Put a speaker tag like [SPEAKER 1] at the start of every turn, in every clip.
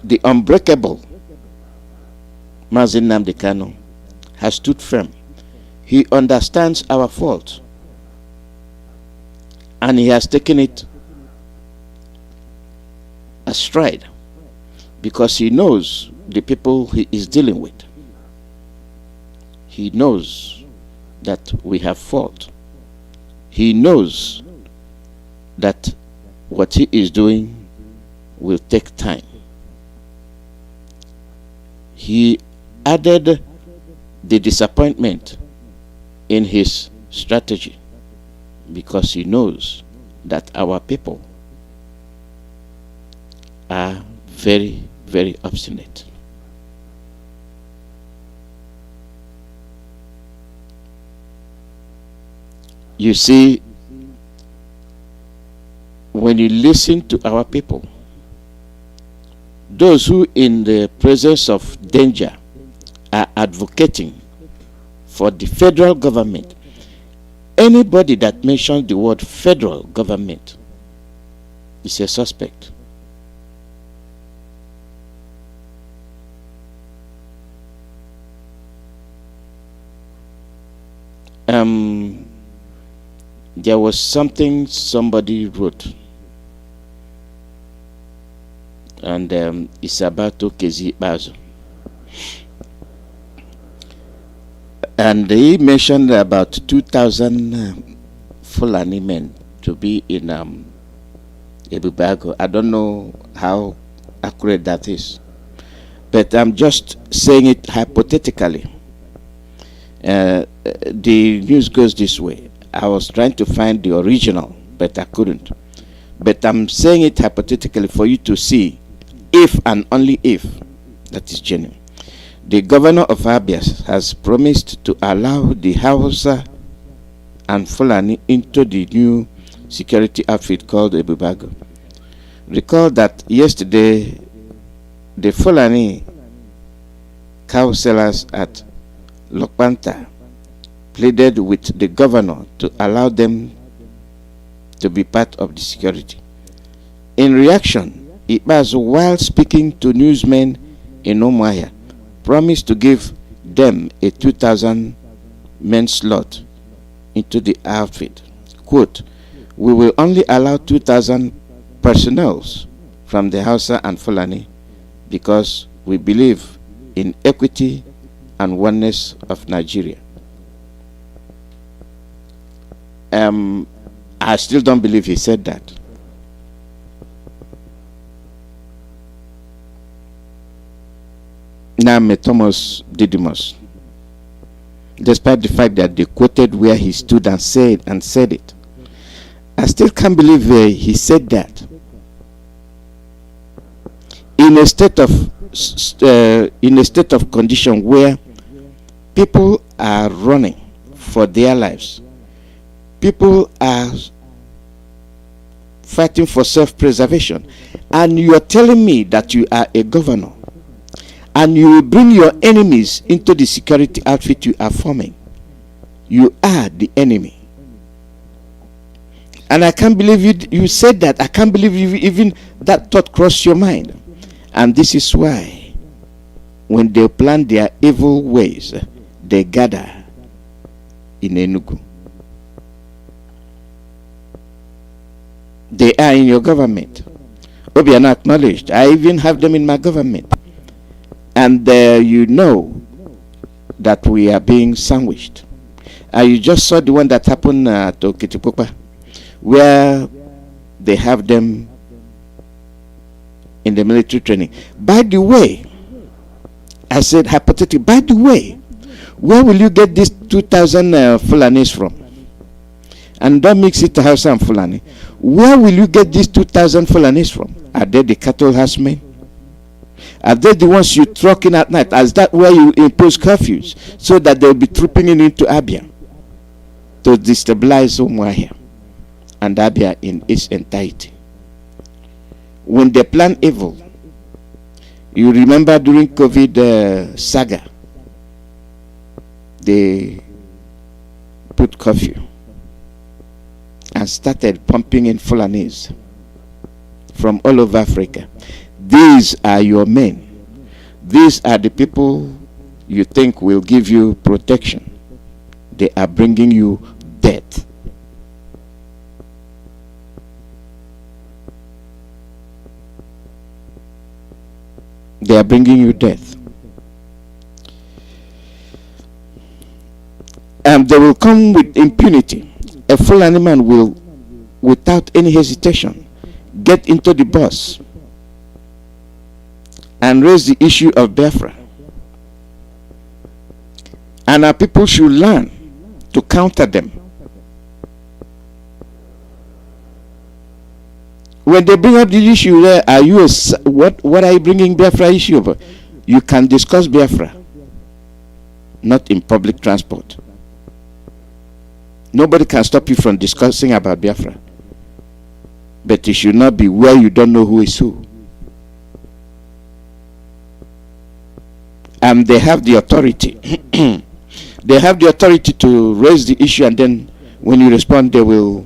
[SPEAKER 1] the unbreakable Mazi NNAMDI has stood firm. He understands our fault, and he has taken it astride because he knows the people he is dealing with. He knows that we have fault. He knows that what he is doing will take time. He added the disappointment in his strategy because he knows that our people are very, very obstinate. You see, when you listen to our people, those who in the presence of danger are advocating for the federal government, anybody that mentions the word federal government is a suspect. There was something somebody wrote, and it's about Okezi Bazo. And he mentioned about 2,000 Fulani men to be in Ebubago. I don't know how accurate that is, but I'm just saying it hypothetically. The news goes this way. I was trying to find the original, but I couldn't. But I'm saying it hypothetically for you to see if and only if that is genuine. The governor of Abia has promised to allow the Hausa and Fulani into the new security outfit called Ebubago. Recall that yesterday the Fulani cow sellers at Lokpanta pleaded with the governor to allow them to be part of the security. In reaction, Ibazo, while speaking to newsmen in Umuahia, promised to give them a 2,000 men slot into the outfit. Quote, "We will only allow 2,000 personnel from the Hausa and Fulani because we believe in equity and oneness of Nigeria." I still don't believe he said that. Now, Thomas Didymus, despite the fact that they quoted where he stood and said it, I still can't believe he said that in a state of condition where people are running for their lives. People are fighting for self-preservation, and you are telling me that you are a governor and you will bring your enemies into the security outfit you are forming. You are the enemy. And I can't believe you said that. I can't believe even that thought crossed your mind. And this is why when they plan their evil ways, they gather in Enugu. They are in your government. Obiano acknowledged. I even have them in my government. And you know that we are being sandwiched. You just saw the one that happened to Okitipopa, where they have them in the military training. By the way, I said hypothetically, by the way, where will you get these 2,000 Fulanis from? And don't mix it to Hausa and Fulani. Where will you get these 2,000 Fulanis from? Are they the cattle herdsmen? Are they the ones you trucking at night? Is that where you impose curfews so that they'll be trooping in into Abia to destabilize Umuahia and Abia in its entirety? When they plan evil, you remember during COVID saga, they put curfew and started pumping in Fulanis from all over Africa. These are your men. These are the people you think will give you protection. They are bringing you death. They are bringing you death. And they will come with impunity. A Fulani man will, without any hesitation, get into the bus and raise the issue of Biafra. And our people should learn to counter them. When they bring up the issue, there are you what are you bringing Biafra issue over? You can discuss Biafra, not in public transport. Nobody can stop you from discussing about Biafra, but it should not be where you don't know who is who. And they have the authority. They have the authority to raise the issue, and then when you respond, they will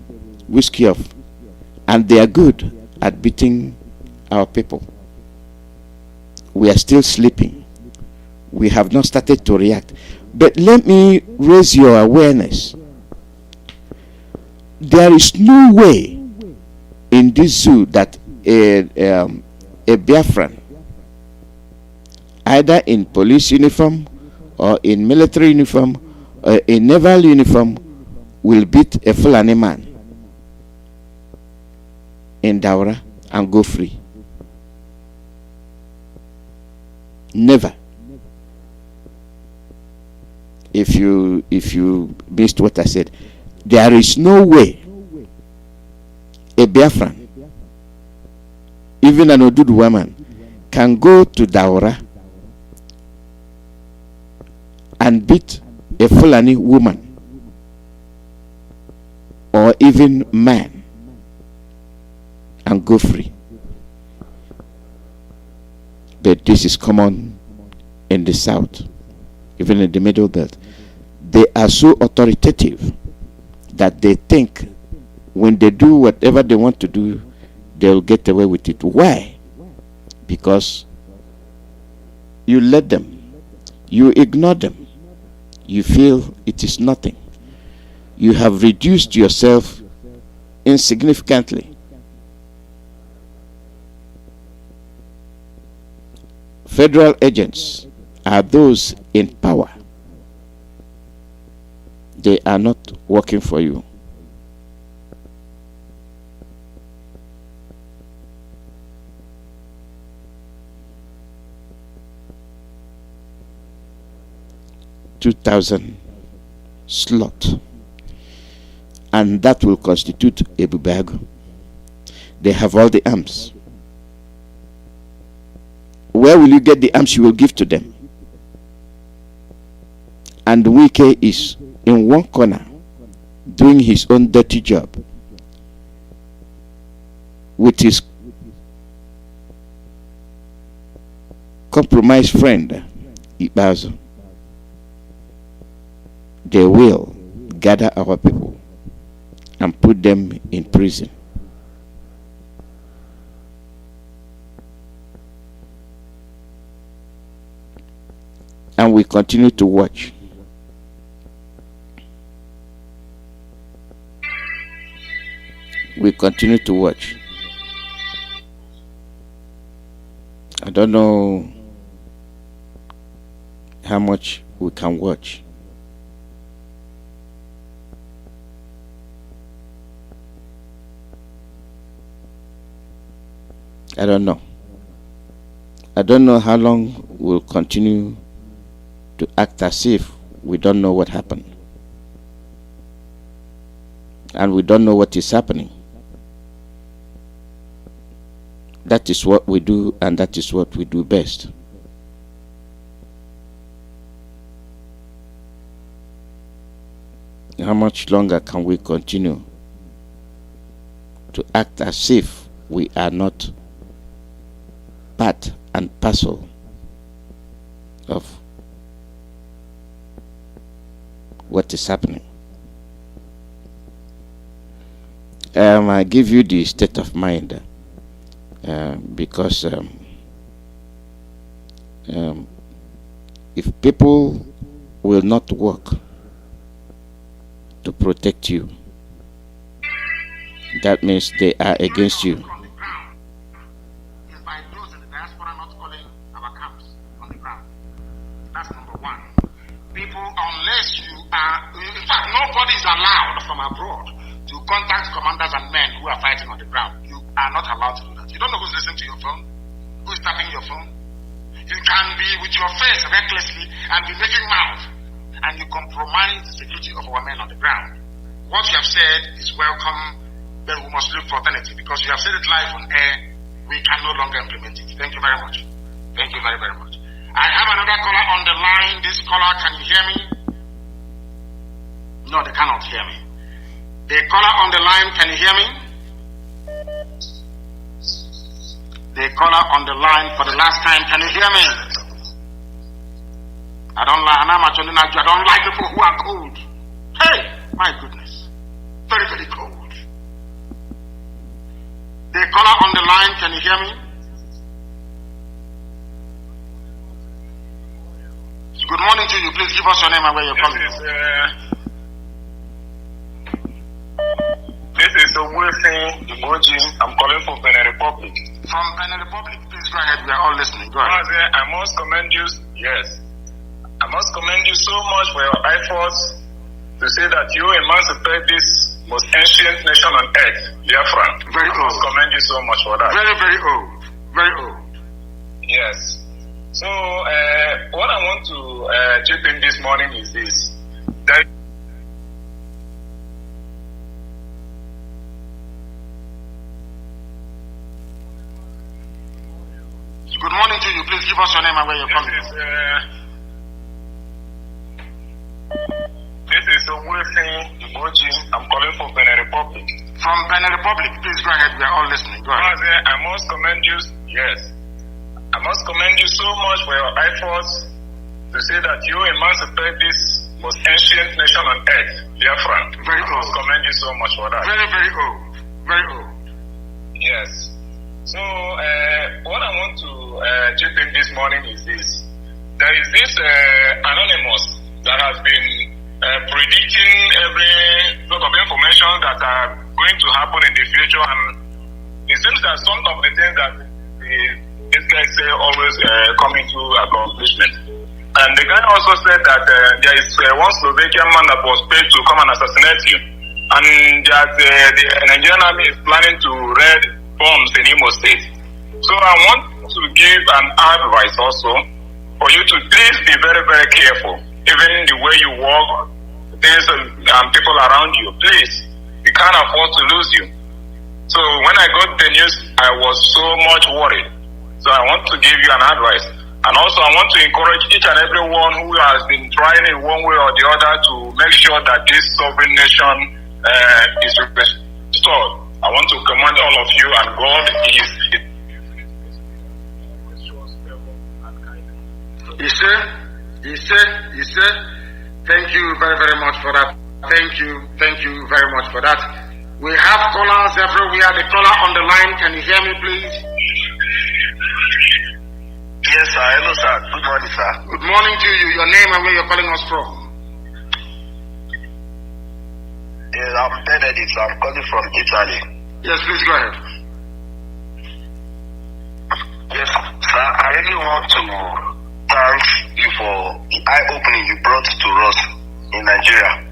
[SPEAKER 1] whisk you off. And they are good at beating our people. We are still sleeping. We have not started to react. But let me raise your awareness. There is no way in this zoo that a Biafran, either in police uniform or in military uniform or in naval uniform, will beat a Fulani man in Daura and go free. Never. If you missed what I said, there is no way a Biafran, even an Odudu woman, can go to Daura and beat a Fulani woman or even man and go free. But this is common in the south, even in the middle belt. They are so authoritative that they think when they do whatever they want to do, they'll get away with it. Why? Because you let them, you ignore them, you feel it is nothing. You have reduced yourself insignificantly. Federal agents are those in power. They are not working for you. $2,000 slot, and that will constitute a bubago. They have all the arms. Where will you get the arms you will give to them? And Wike is in one corner doing his own dirty job with his compromised friend Ibazo. They will gather our people and put them in prison. And we continue to watch. We continue to watch. I don't know how much we can watch. I don't know. I don't know how long we'll continue to act as if we don't know what happened. And we don't know what is happening. That is what we do, and that is what we do best. How much longer can we continue to act as if we are not part and parcel of what is happening? I give you the state of mind because if people will not work to protect you, that means they are against you.
[SPEAKER 2] That's number one. People, unless you are, in fact, nobody is allowed from abroad to contact commanders and men who are fighting on the ground. You are not allowed to do that. You don't know who's listening to your phone, who's tapping your phone. You can be with your face recklessly and be making mouth, and you compromise the security of our men on the ground. What you have said is welcome, but we must look for alternative because you have said it live on air. We can no longer implement it. Thank you very much. Thank you very, very much. I have another caller on the line. This caller, can you hear me? No, they cannot hear me. The caller on the line, can you hear me? The caller on the line for the last time, can you hear me? I don't like people who are cold. Hey, my goodness. Very, very cold. The caller on the line, can you hear me? Good morning to you. Please give us your name and where you're calling.
[SPEAKER 3] This is Wilson Emoji. I'm calling from Benin Republic.
[SPEAKER 2] From Benin Republic, please go ahead. We are all listening. Go ahead.
[SPEAKER 3] Mazi, I must commend you. Yes. I must commend you so much for your efforts to say that you emancipate this most ancient nation on earth, Biafra.
[SPEAKER 2] Very old.
[SPEAKER 3] I must commend you so much for that.
[SPEAKER 2] Very, very old. Very old.
[SPEAKER 3] Yes. So, what I want to chip in this morning is this. That
[SPEAKER 2] good morning to you. Please give us your name and where you're calling.
[SPEAKER 3] This is Wilson Emoji. I'm calling from Benin Republic.
[SPEAKER 2] From Benin Republic, please go ahead. We are all listening. Go ahead.
[SPEAKER 3] Mazi, I must commend you. Yes. I must commend you so much for your efforts to say that you emancipate this most ancient nation on earth, Biafra.
[SPEAKER 2] Very old.
[SPEAKER 3] I must commend you so much for that.
[SPEAKER 2] Very, very old. Very old.
[SPEAKER 3] Yes. So, what I want to chip in this morning is this. There is this anonymous that has been predicting every sort of information that are going to happen in the future, and it seems that some of the things that these guys say always come into accomplishment. And the guy also said that there is one Slovakian man that was paid to come and assassinate you, and that the Nigerian army is planning to raid bombs in Imo State. So I want to give an advice also for you to please be very, very careful. Even the way you walk, things and people around you, please, we can't afford to lose you. So when I got the news, I was so much worried. So I want to give you an advice. And also I want to encourage each and everyone who has been trying in one way or the other to make sure that this sovereign nation is restored. I want to commend all of you, and God is.
[SPEAKER 2] You said, thank you very, very much for that. Thank you very much for that. We have callers everywhere. The caller on the line, can you hear me, please?
[SPEAKER 4] Yes, sir. Hello, sir. Good morning, sir.
[SPEAKER 2] Good morning to you. Your name and where you're calling us from?
[SPEAKER 4] Yes, I'm Benedict. I'm calling from Italy.
[SPEAKER 2] Yes, please go ahead.
[SPEAKER 4] Yes, sir. I really want to thank you for the eye-opening you brought to us in Nigeria.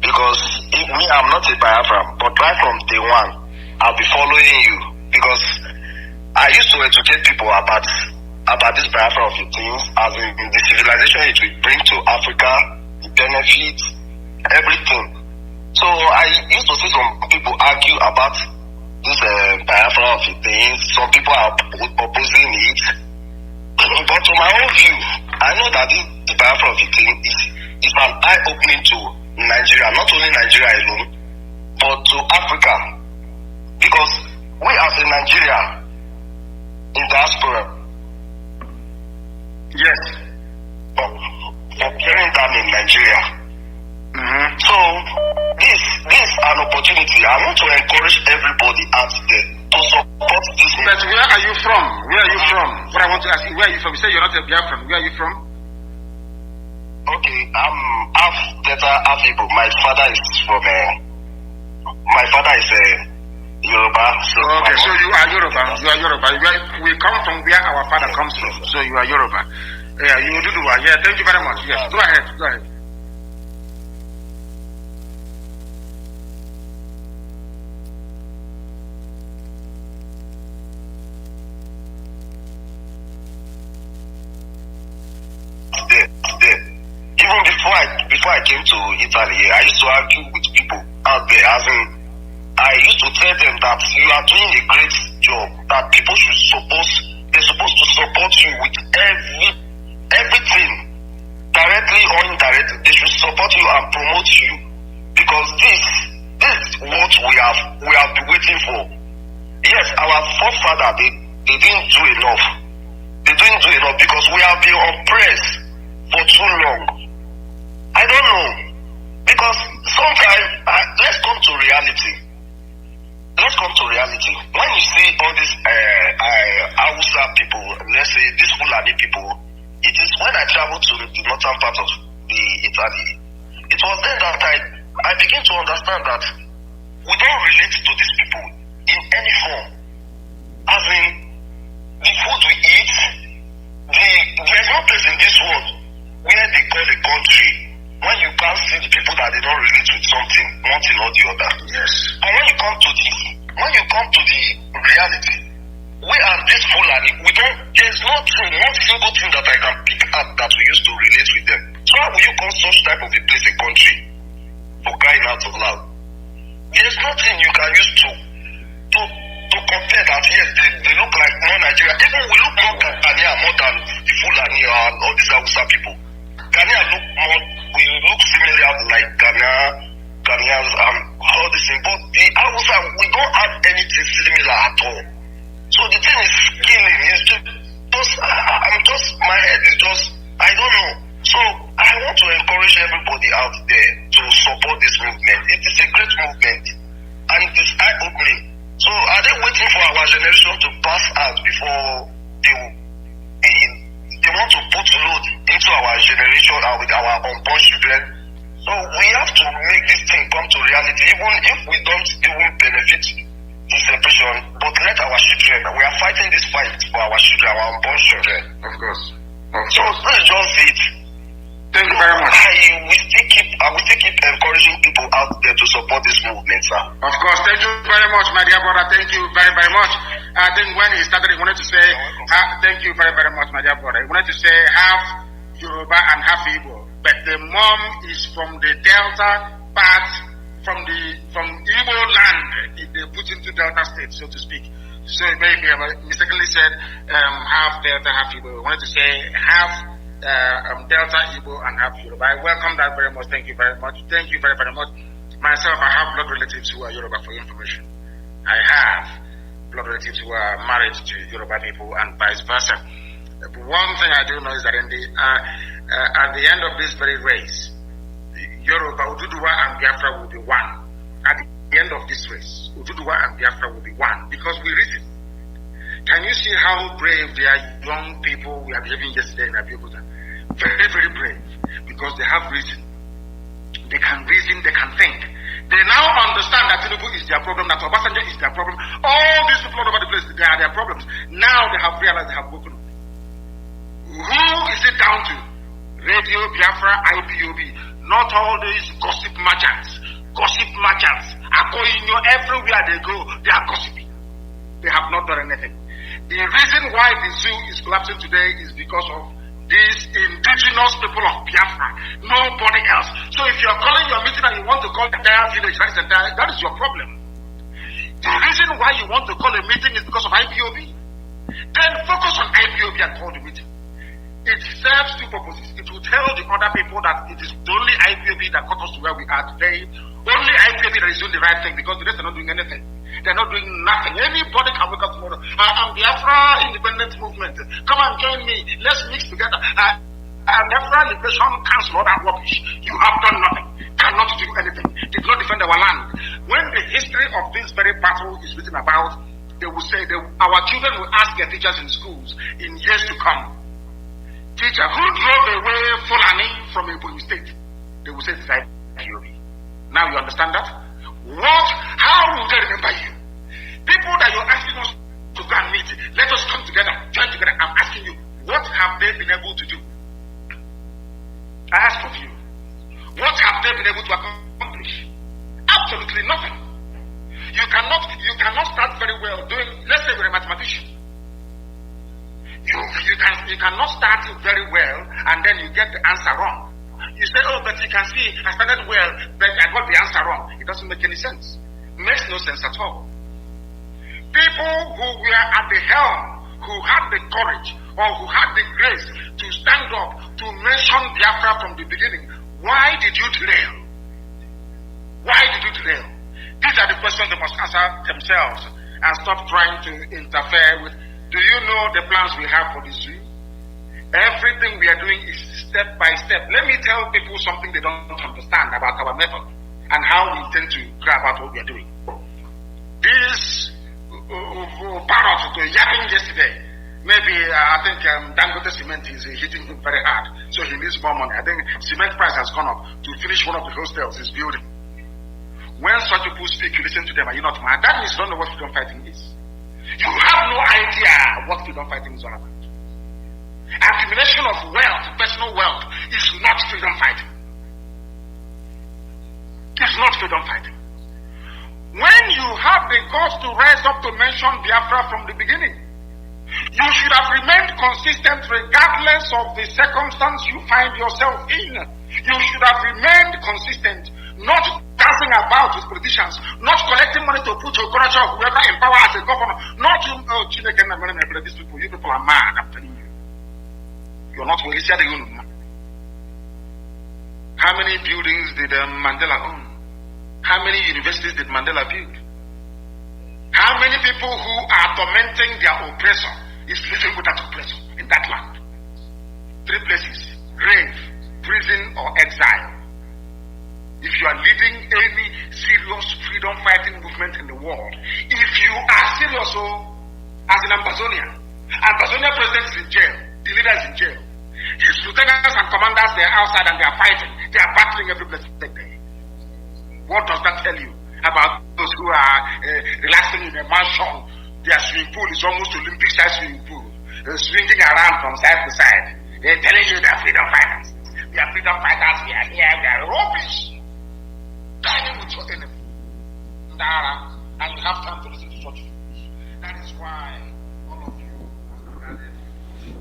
[SPEAKER 4] Because I'm not a Biafra, but right from day one, I'll be following you. Because I used to educate people about this Biafra of the things, as in the civilization it will bring to Africa, the benefits, everything. So I used to see some people argue about this Biafra of the things. Some people are opposing it. But to my own view, I know that this Biafra of the thing is an eye-opening to Nigeria, not only Nigeria alone, but to Africa. Because we as a Nigeria in diaspora,
[SPEAKER 2] yes,
[SPEAKER 4] for carrying down in Nigeria. So this is an opportunity. I want to encourage everybody out there to support this.
[SPEAKER 2] But where are you from? Where are you from? What I want to ask you, where are you from? You say you're not a Biafran. Where are you from?
[SPEAKER 4] Okay, I'm half Delta, half Igbo. My father is from Yoruba. So
[SPEAKER 2] okay, so you are Yoruba. You are Yoruba. We come from where our father comes from. So you are Yoruba. Yeah, you do. Yeah, thank you very much. Yes, go ahead. Go ahead.
[SPEAKER 4] Even before I came to Italy, I used to argue with people out there, as in, I used to tell them that you are doing a great job, that people they're supposed to support you with everything, directly or indirectly. They should support you and promote you, because this is what we have been waiting for. Yes, our forefathers, they didn't do enough. They didn't do enough because we have been oppressed for too long. I don't know, because sometimes let's come to reality. Let's come to reality. When you see all these Hausa people, let's say these Fulani people, it is when I traveled to the northern part of the Italy. It was then that I begin to understand that we don't relate to these people in any form. As in, the food we eat, there's no place in this world where they call a country when you can't see the people that they don't relate with something, one thing or the other.
[SPEAKER 2] Yes.
[SPEAKER 4] And when you come to the reality, we are this Fulani, there's not single thing that I can pick up that we used to relate with them. So how will you call such type of a place a country? For crying out loud. There's nothing you can use to compare that. Yes, they look like more Nigeria. Even we look more Ghanaian more than the Fulani and all these Hausa people. Ghanaian we look similar like Ghanaians and all this thing. But the Hausa, we don't have anything similar at all. So the thing is killing. It's just my head is just, I don't know. So I want to encourage everybody out there to support this movement. It is a great movement and it is eye-opening. So are they waiting for our generation to pass out before they want to put load into our generation and with our unborn children? So we have to make this thing come to reality, even if we don't even benefit the separation, but let our children, we are fighting this fight for our children, our unborn children.
[SPEAKER 2] Of course.
[SPEAKER 4] So let's just it.
[SPEAKER 2] Thank you very much.
[SPEAKER 4] We still keep encouraging people out there to support this movement, sir.
[SPEAKER 2] Of course. Thank you very much, my dear brother. Thank you very, very much. I think when he started, he wanted to say, thank you very, very much, my dear brother. He wanted to say half Yoruba and half Igbo. But the mom is from the Delta part, from Igbo land. They put into Delta state, so to speak. So maybe I mistakenly said half Delta, half Igbo. I wanted to say half Delta, Igbo, and half Yoruba. I welcome that very much. Thank you very much. Thank you very, very much. Myself, I have blood relatives who are Yoruba, for your information. I have blood relatives who are married to Yoruba people and vice versa. One thing I do know is that at the end of this very race, Yoruba, Oduduwa, and Biafra will be one. At the end of this race, Oduduwa and Biafra will be one because we reason. Can you see how brave they are, young people we are behaving yesterday in Abiyokuta? Very, very brave because they have reason. They can reason, they can think. They now understand that Tinubu is their problem, that Obasanjo is their problem. All these people all over the place, they are their problems. Now they have realized they have woken up. Who is it down to? Radio, Biafra, IPOB. Not all these gossip merchants. Akoinyo, everywhere they go, they are gossiping. They have not done anything. The reason why the zoo is collapsing today is because of these indigenous people of Biafra. Nobody else. So if you're calling your meeting and you want to call the entire village, that is your problem. The reason why you want to call a meeting is because of IPOB. Then focus on IPOB and call the meeting. It serves two purposes. It will tell the other people that it is only IPOB that got us to where we are today. Only IPOB that is doing the right thing because the rest are not doing anything. They're not doing nothing. Anybody can wake up tomorrow. I'm Biafra Independence Movement. Come and join me. Let's mix together. I'm Biafra Liberation Council, all that rubbish. You have done nothing. Cannot do anything. Did not defend our land. When the history of this very battle is written about, they will say, our children will ask their teachers in schools in years to come, teacher, who drove away Fulani from Ipob State? They will say it's IPOB. Now you understand that? How will they remember you? People that you're asking us to go and meet, let us come together, join together. I'm asking you, what have they been able to do? I ask of you, what have they been able to accomplish? Absolutely nothing. You cannot start very well doing, let's say you're a mathematician. You cannot start very well and then you get the answer wrong. You say, oh, but you can see I started well, but I got the answer wrong. It doesn't make any sense. It makes no sense at all. People who were at the helm, who had the courage or who had the grace to stand up to mention Biafra from the beginning, why did you derail? Why did you derail? These are the questions they must answer themselves and stop trying to interfere with. Do you know the plans we have for this zoo? Everything we are doing is step by step. Let me tell people something they don't understand about our method and how we intend to go about what we are doing. This parrot yapping yesterday, maybe I think Dangote Cement is hitting him very hard, so he needs more money. I think cement price has gone up to finish one of the hostels he's building. When such people speak, you listen to them. Are you not mad? That means you don't know what freedom fighting is. You have no idea what freedom fighting is all about. Accumulation of wealth, personal wealth, is not freedom fighting. It's not freedom fighting. When you have the guts to rise up to mention Biafra from the beginning, you should have remained consistent regardless of the circumstance you find yourself in. You should have remained consistent, not dancing about with politicians, not collecting money to put your culture or whoever in power as a governor, not you, these people, you people are mad, I'm telling you. You're not well. How many buildings did Mandela own? How many universities did Mandela build? How many people who are tormenting their oppressor is living with that oppressor in that land? 3 places: grave, prison, or exile. If you are leading any serious freedom fighting movement in the world, if you are serious, as in Amazonia president is in jail, the leader is in jail, his lieutenants and commanders, they are outside and they are fighting, they are battling every blessed day. What does that tell you about those who are relaxing in a mansion? Their swimming pool is almost Olympic size swimming pool, swinging around from side to side. They're telling you they are freedom fighters. We are freedom fighters, we are here, we are rubbish. Dining with your enemy. And you have time to listen to such things. That is why all of you are gathered. If you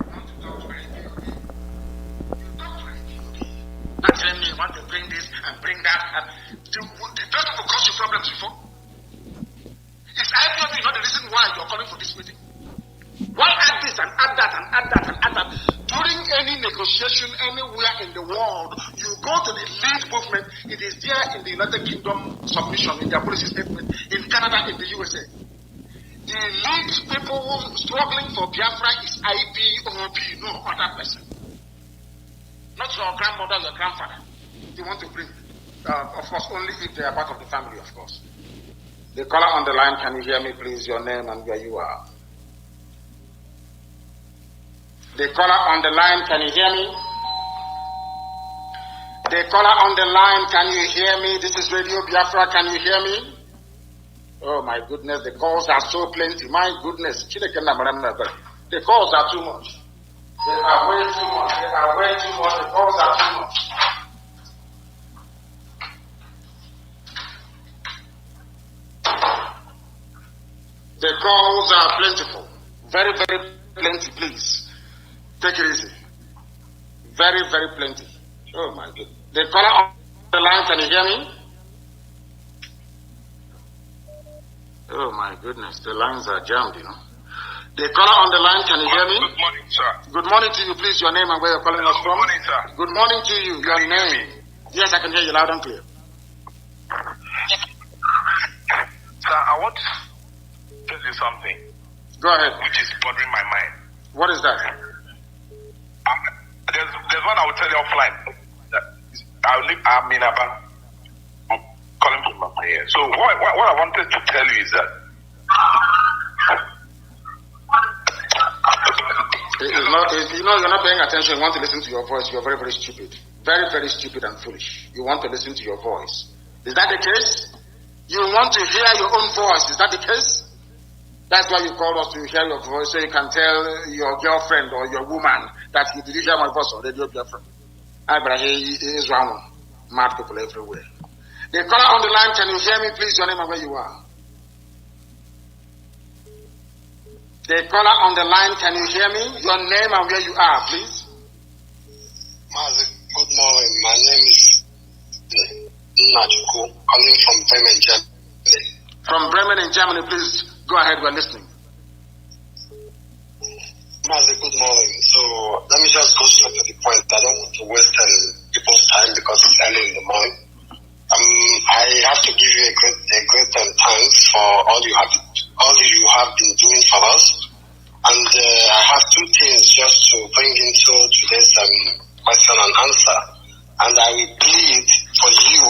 [SPEAKER 2] want to talk to IPOB, you talk to IPOB. Not telling me you want to bring this and bring that. And did those people cause you problems before? Is IPOB not the reason why you're calling for this meeting? Why add this and add that and add that and add that? During any negotiation anywhere in the world, you go to the lead movement. It is there in the United Kingdom submission, in their policy statement, in Canada, in the USA. The lead people struggling for Biafra is IPOB, no other person. Not your grandmother, your grandfather. You want to bring, of course, only if they are part of the family, of course. The caller on the line, can you hear me, please? Your name and where you are. The caller on the line, can you hear me? The caller on the line, can you hear me? This is Radio Biafra, can you hear me? Oh my goodness, the calls are so plenty. My goodness, the calls are too much. They are way too much. They are way too much. The calls are too much. The calls are plentiful. Very, very plenty, please. Take it easy. Very, very plenty. Oh my goodness. The caller on the line, can you hear me? Oh my goodness, the lines are jammed, you know. The caller on the line, can you hear me?
[SPEAKER 3] Good morning, sir.
[SPEAKER 2] Good morning to you, please. Your name and where you're calling us from?
[SPEAKER 3] Good morning, sir.
[SPEAKER 2] Good morning to you. Your name? Yes, I can hear you loud and clear.
[SPEAKER 3] Sir, I want to tell you something.
[SPEAKER 2] Go ahead.
[SPEAKER 3] Which is bothering my mind.
[SPEAKER 2] What is that?
[SPEAKER 3] There's one I will tell you offline. I'm calling from my here. So what I wanted to tell you is that
[SPEAKER 2] you're not paying attention. You want to listen to your voice. You're very, very stupid. Very, very stupid and foolish. You want to listen to your voice. Is that the case? You want to hear your own voice. Is that the case? That's why you called us to hear your voice, so you can tell your girlfriend or your woman that you did hear my voice on radio Biafra. Is wrong. Mad people everywhere. The caller on the line, can you hear me, please? Your name and where you are. The caller on the line, can you hear me? Your name and where you are, please.
[SPEAKER 4] Mazi, good morning. My name is Najuku, calling from Bremen, Germany.
[SPEAKER 2] From Bremen in Germany, please go ahead. We're listening.
[SPEAKER 4] Mazi, good morning. So let me just go straight to the point. I don't want to waste people's time because it's early in the morning. I have to give you a great thanks for all you have been doing for us. And I have two things just to bring into today's question and answer. And I will plead for you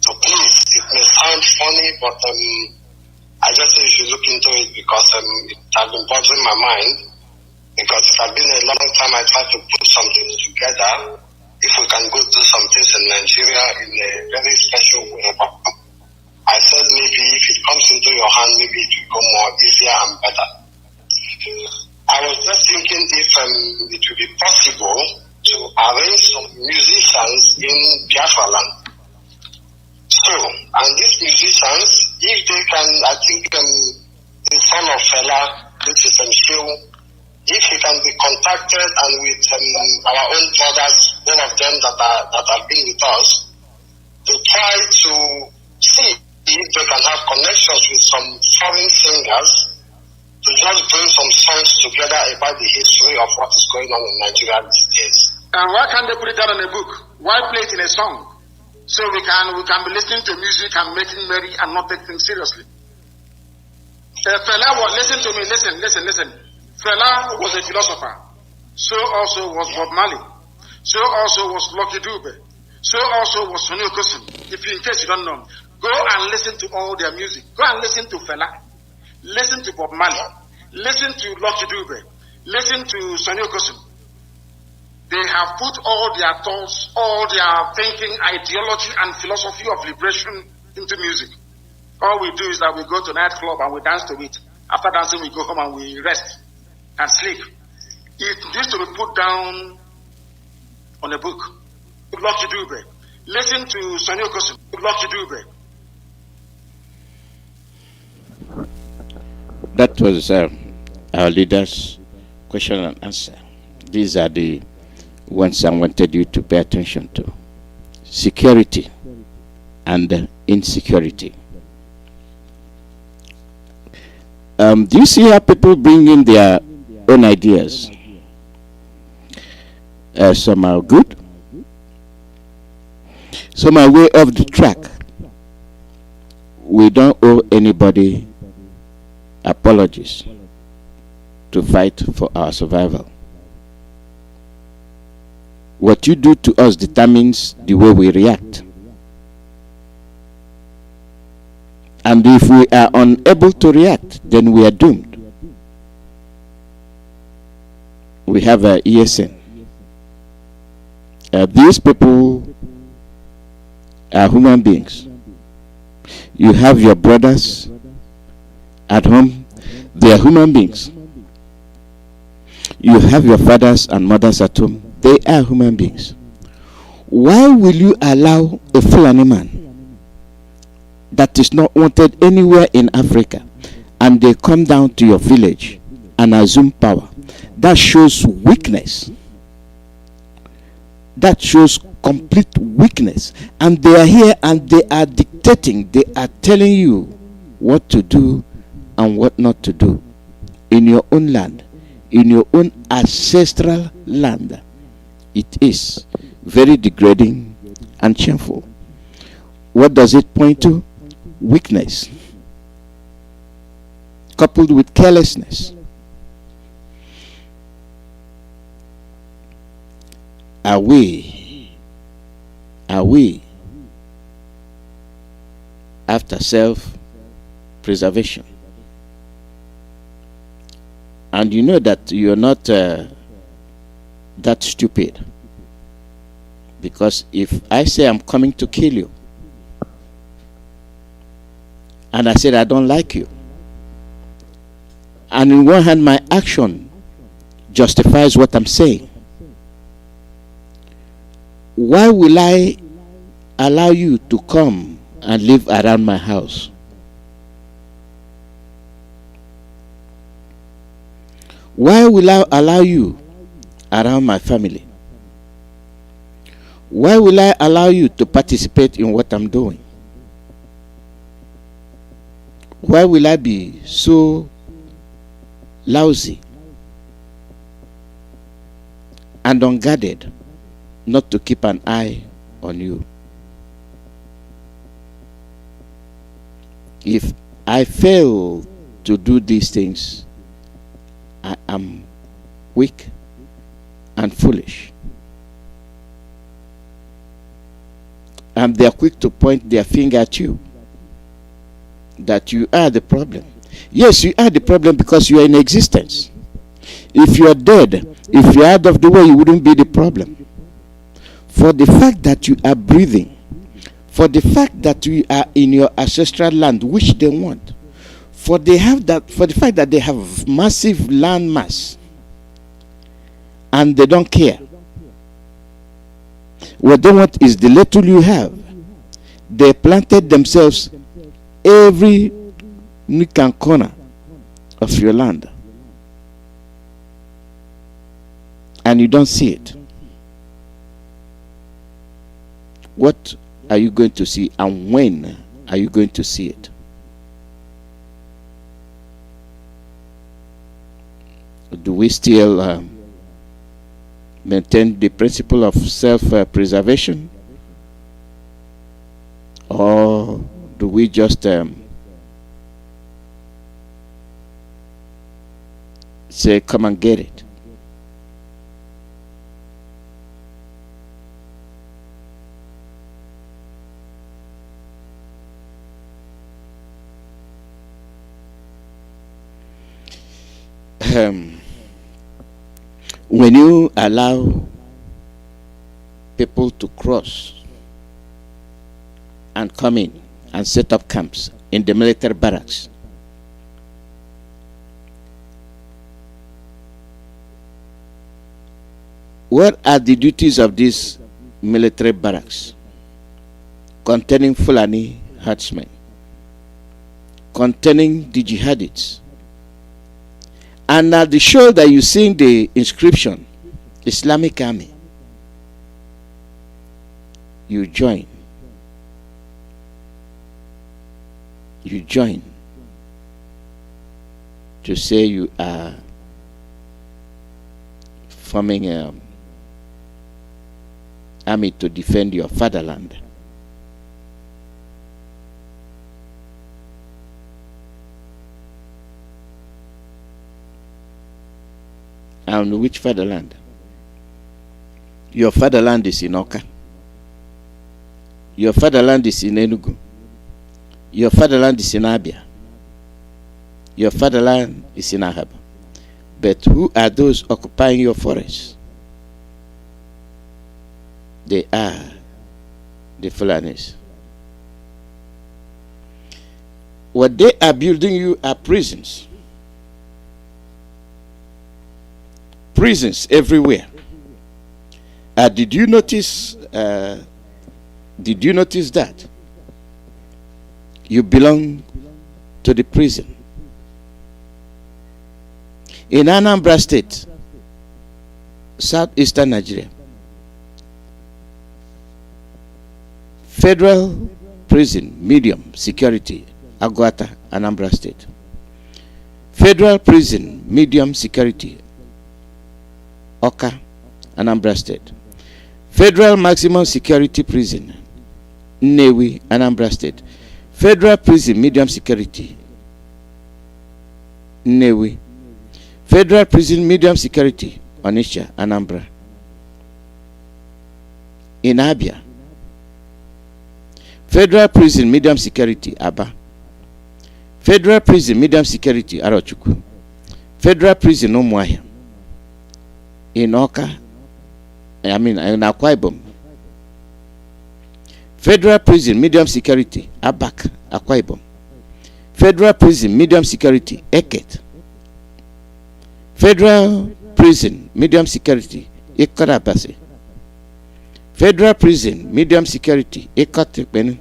[SPEAKER 4] to please. It may sound funny, but I just say you should look into it because it has been bothering my mind. Because it has been a long time I tried to put something together. If we can go do some things in Nigeria in a very special way. I said maybe if it comes into your hand, maybe it will go more easier and better. I was just thinking if it would be possible to arrange some musicians in Biafra land. So, and these musicians, if they can, I think the son of Fela, which is Shehu, if he can be contacted and with our own brothers, all of them that have been with us, to try to see if they can have connections with some foreign singers to just bring some songs together about the history of what is going on in Nigeria these days.
[SPEAKER 2] And why can't they put it down in a book? Why play it in a song? So we can be listening to music and making merry and not take things seriously. Fela, listen to me, listen. Fela was a philosopher. So also was Bob Marley. So also was Lucky Dube. So also was Sonny Okosun. In case you don't know, go and listen to all their music. Go and listen to Fela. Listen to Bob Marley. Listen to Lucky Dube. Listen to Sonny Okosun. They have put all their thoughts, all their thinking, ideology, and philosophy of liberation into music. All we do is that we go to nightclub and we dance to it. After dancing, we go home and we rest and sleep. It needs to be put down on a book. Lucky Dube. Listen to Sonny Okosun. Lucky Dube.
[SPEAKER 1] That was our leader's question and answer. These are the ones I wanted you to pay attention to. Security and insecurity. Do you see how people bring in their own ideas? Some are good, some are way off the track. We don't owe anybody apologies to fight for our survival. What you do to us determines the way we react. And if we are unable to react, then we are doomed. We have a ESN. These people are human beings. You have your brothers at home, they are human beings. You have your fathers and mothers at home, they are human beings. Why will you allow a Fulani man that is not wanted anywhere in Africa and they come down to your village and assume power? That shows weakness. That shows complete weakness. And they are here and they are dictating, they are telling you what to do and what not to do in your own land, in your own ancestral land. It is very degrading and shameful. What does it point to? Weakness coupled with carelessness. Are we after self-preservation. And you know that you're not that stupid. Because if I say I'm coming to kill you, and I said I don't like you, and in one hand my action justifies what I'm saying, why will I allow you to come and live around my house? Why will I allow you around my family? Why will I allow you to participate in what I'm doing? Why will I be so lousy and unguarded not to keep an eye on you? If I fail to do these things, I am weak and foolish. And they are quick to point their finger at you, that you are the problem. Yes, you are the problem because you are in existence. If you are dead, if you are out of the way, you wouldn't be the problem. For the fact that you are breathing, for the fact that you are in your ancestral land, which they want, for the fact that they have massive land mass, and they don't care. What they want is the little you have. They planted themselves every nook and corner of your land, and you don't see it. What are you going to see, and when are you going to see it? Do we still maintain the principle of self-preservation, or do we just say, come and get it? When you allow people to cross and come in and set up camps in the military barracks, what are the duties of these military barracks containing Fulani herdsmen, containing the jihadists? And at the shoulder you see the inscription, Islamic Army. You join. You join to say you are forming an army to defend your fatherland. And which fatherland? Your fatherland is in Oka. Your fatherland is in Enugu. Your fatherland is in Abia. Your fatherland is in Ahab. But who are those occupying your forests? They are the Fulanis. What they are building you are prisons. Prisons everywhere. Did you notice that you belong to the prison? In Anambra State, southeastern Nigeria, federal prison, medium security, Agwata, Anambra State. Federal prison, medium security, Oka, Anambra State. Federal maximum security prison, Nnewi, Anambra State. Federal prison, medium security, Nnewi. Federal prison, medium security, Onitsha, Anambra. In Abia, Federal prison, medium security, Aba. Federal prison, medium security, Arochukwu. Federal prison, Umuahia. In Oka, in Akwa Ibom. Federal prison, medium security, Abak, Akwa Ibom. Federal prison, medium security, Eket. Federal prison, medium security, Ikorabase. Federal prison, medium security, Ekotekben.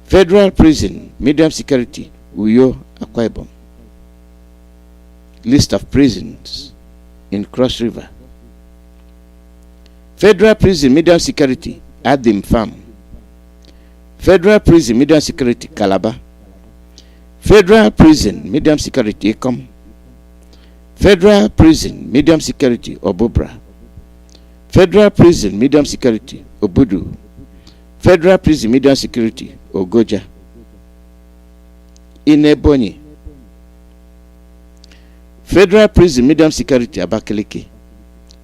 [SPEAKER 1] Federal prison, medium security, Uyo, Akwa Ibom. List of prisons in Cross River. Federal prison, medium security, Adim Farm. Federal prison, medium security, Calabar. Federal prison, medium security, Ekom. Federal prison, medium security, Obubra. Federal prison, medium security, Obudu. Federal prison, medium security, Ogoja. In Ebonyi. Federal prison, medium security, Abakaliki.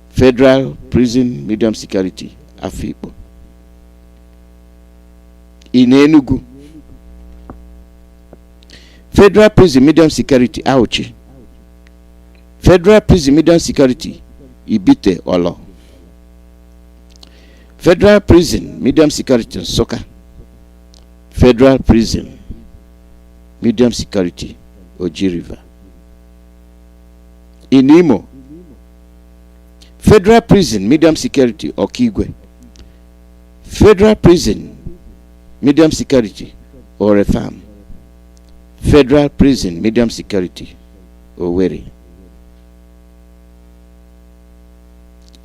[SPEAKER 1] Federal prison, medium security, Afipo. In Enugu. Federal prison, medium security, Auchi. Federal prison, medium security, Ibite Olo. Federal prison, medium security, Soka. Federal prison, medium security, Oji River. In Imo. Federal prison, medium security, Okigwe. Federal prison, medium security, Orefam. Federal prison, medium security, Owerri.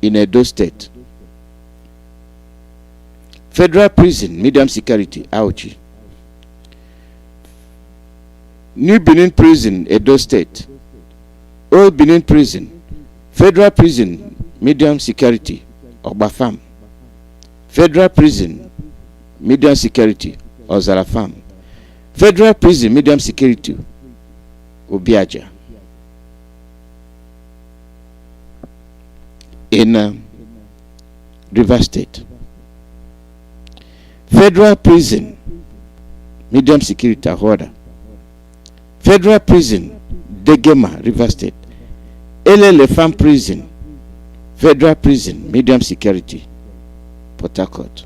[SPEAKER 1] In Edo State. Federal prison, medium security, Auchi. New Benin prison, Edo State. Old Benin prison. Federal prison, medium security, Ogbafam. Federal prison, medium security, Ozarafam. Federal prison, medium security, Obiaja. In River State. Federal prison, medium security, Ahoda. Federal prison, Degema, River State. Elele Farm prison, Federal prison, medium security, Port Harcourt.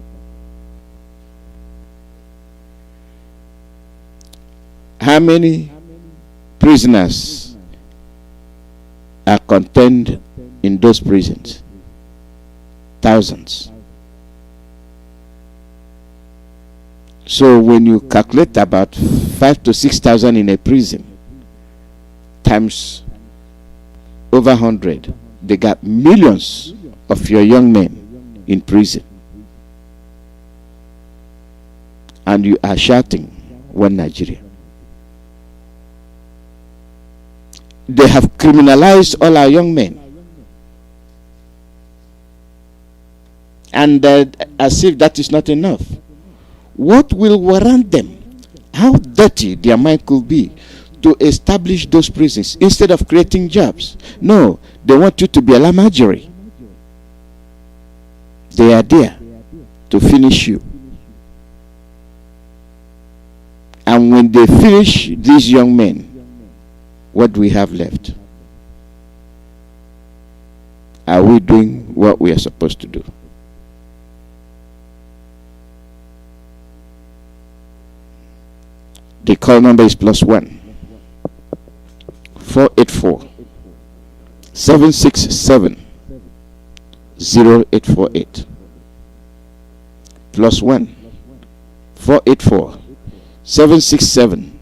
[SPEAKER 1] How many prisoners are contained in those prisons? Thousands. So when you calculate about 5,000 to 6,000 in a prison, times over 100, they got millions of your young men in prison. And you are shouting, one Nigeria. They have criminalized all our young men. And as if that is not enough. What will warrant them? How dirty their mind could be to establish those prisons instead of creating jobs? No, they want you to be a lamajiri. They are there to finish you. And when they finish these young men, what do we have left? Are we doing what we are supposed to do? The call number is +1 484 767 0848. +1 484 767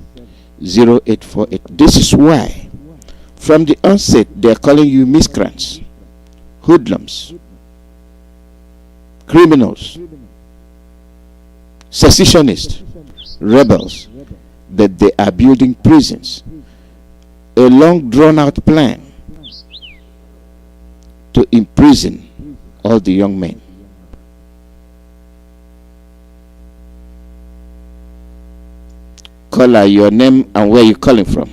[SPEAKER 1] 0848. This is why from the onset they are calling you miscreants, hoodlums, criminals, secessionists, rebels, that they are building prisons. A long drawn out plan to imprison all the young men. Caller, your name and where you calling from?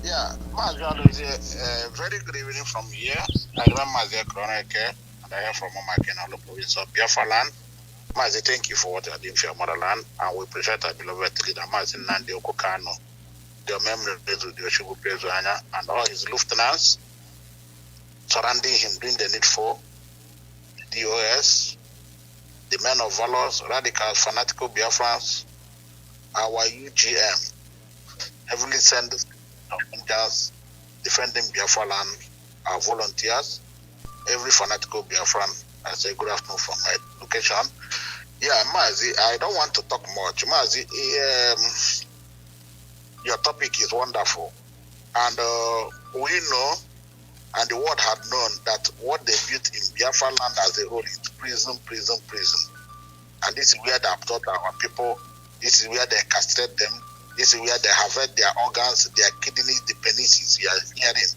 [SPEAKER 2] Yeah, Mazi, Alozie, very good evening from here. I remember Mazi Chukwuemeka, and I am from Omake, Province of Biafra land. Mazi, thank you for what you are doing for your motherland, and we appreciate our beloved leader, Mazi Nandi Okokano, the memory of the Oshugu and all his lieutenants surrounding him doing the needful, DOS, the men of valor, radicals, fanatical Biafrans, our UGM, heavily sent soldiers defending Biafra land, our volunteers, every fanatical Biafran. I say good afternoon from my location. Yeah, Mazi, I don't want to talk much. Mazi, your topic is wonderful. And we know, and the world had known, that what they built in Biafra land as a whole is prison. And this is where they have taught our people. This is where they castrate them. This is where they harvest their organs, their kidneys, the penises you are hearing.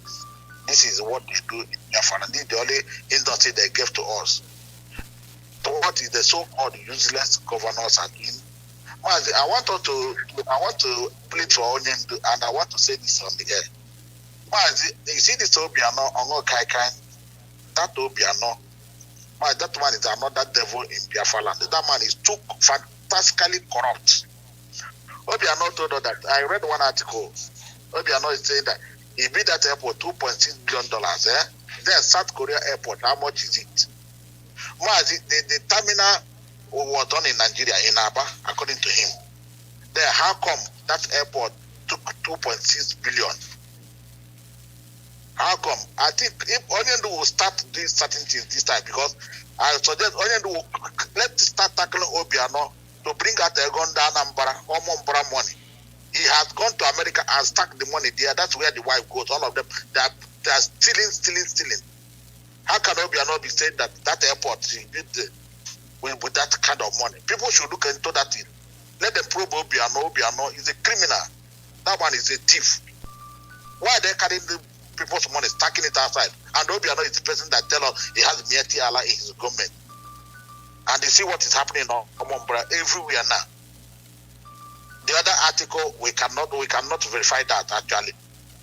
[SPEAKER 2] This is what they do in Biafra. And this is the only industry they gave to us. So what is the so-called useless governors again? Mazi, I want to plead for Onion, and I want to say this on the air. Mazi, you see this Obiano, Ongo Kaikai, that Obiano, Mazi, that man is another devil in Biafra land. That man is too fantastically corrupt. Obiano told us that, I read one article, Obiano is saying that he built that airport $2.6 billion. Then South Korea airport, how much is it? Mazi, the terminal was done in Nigeria, in Aba, according to him. Then how come that airport took 2.6 billion? How come? I think if Onyendu will start doing certain things this time, because I suggest Onyendu will let's start tackling Obiano to bring out the Gonda Nambara or Mombra money. He has gone to America and stacked the money there. That's where the wife goes. All of them, they are stealing. How can Obiano be saying that that airport he built with that kind of money? People should look into that thing. Let them probe Obiano. Obiano is a criminal. That one is a thief. Why are they carrying the people's money, stacking it outside? And Obiano is the person that tell us he has Mieti Allah in his government. And they see what is happening on Mombra everywhere now. The other article, we cannot verify that actually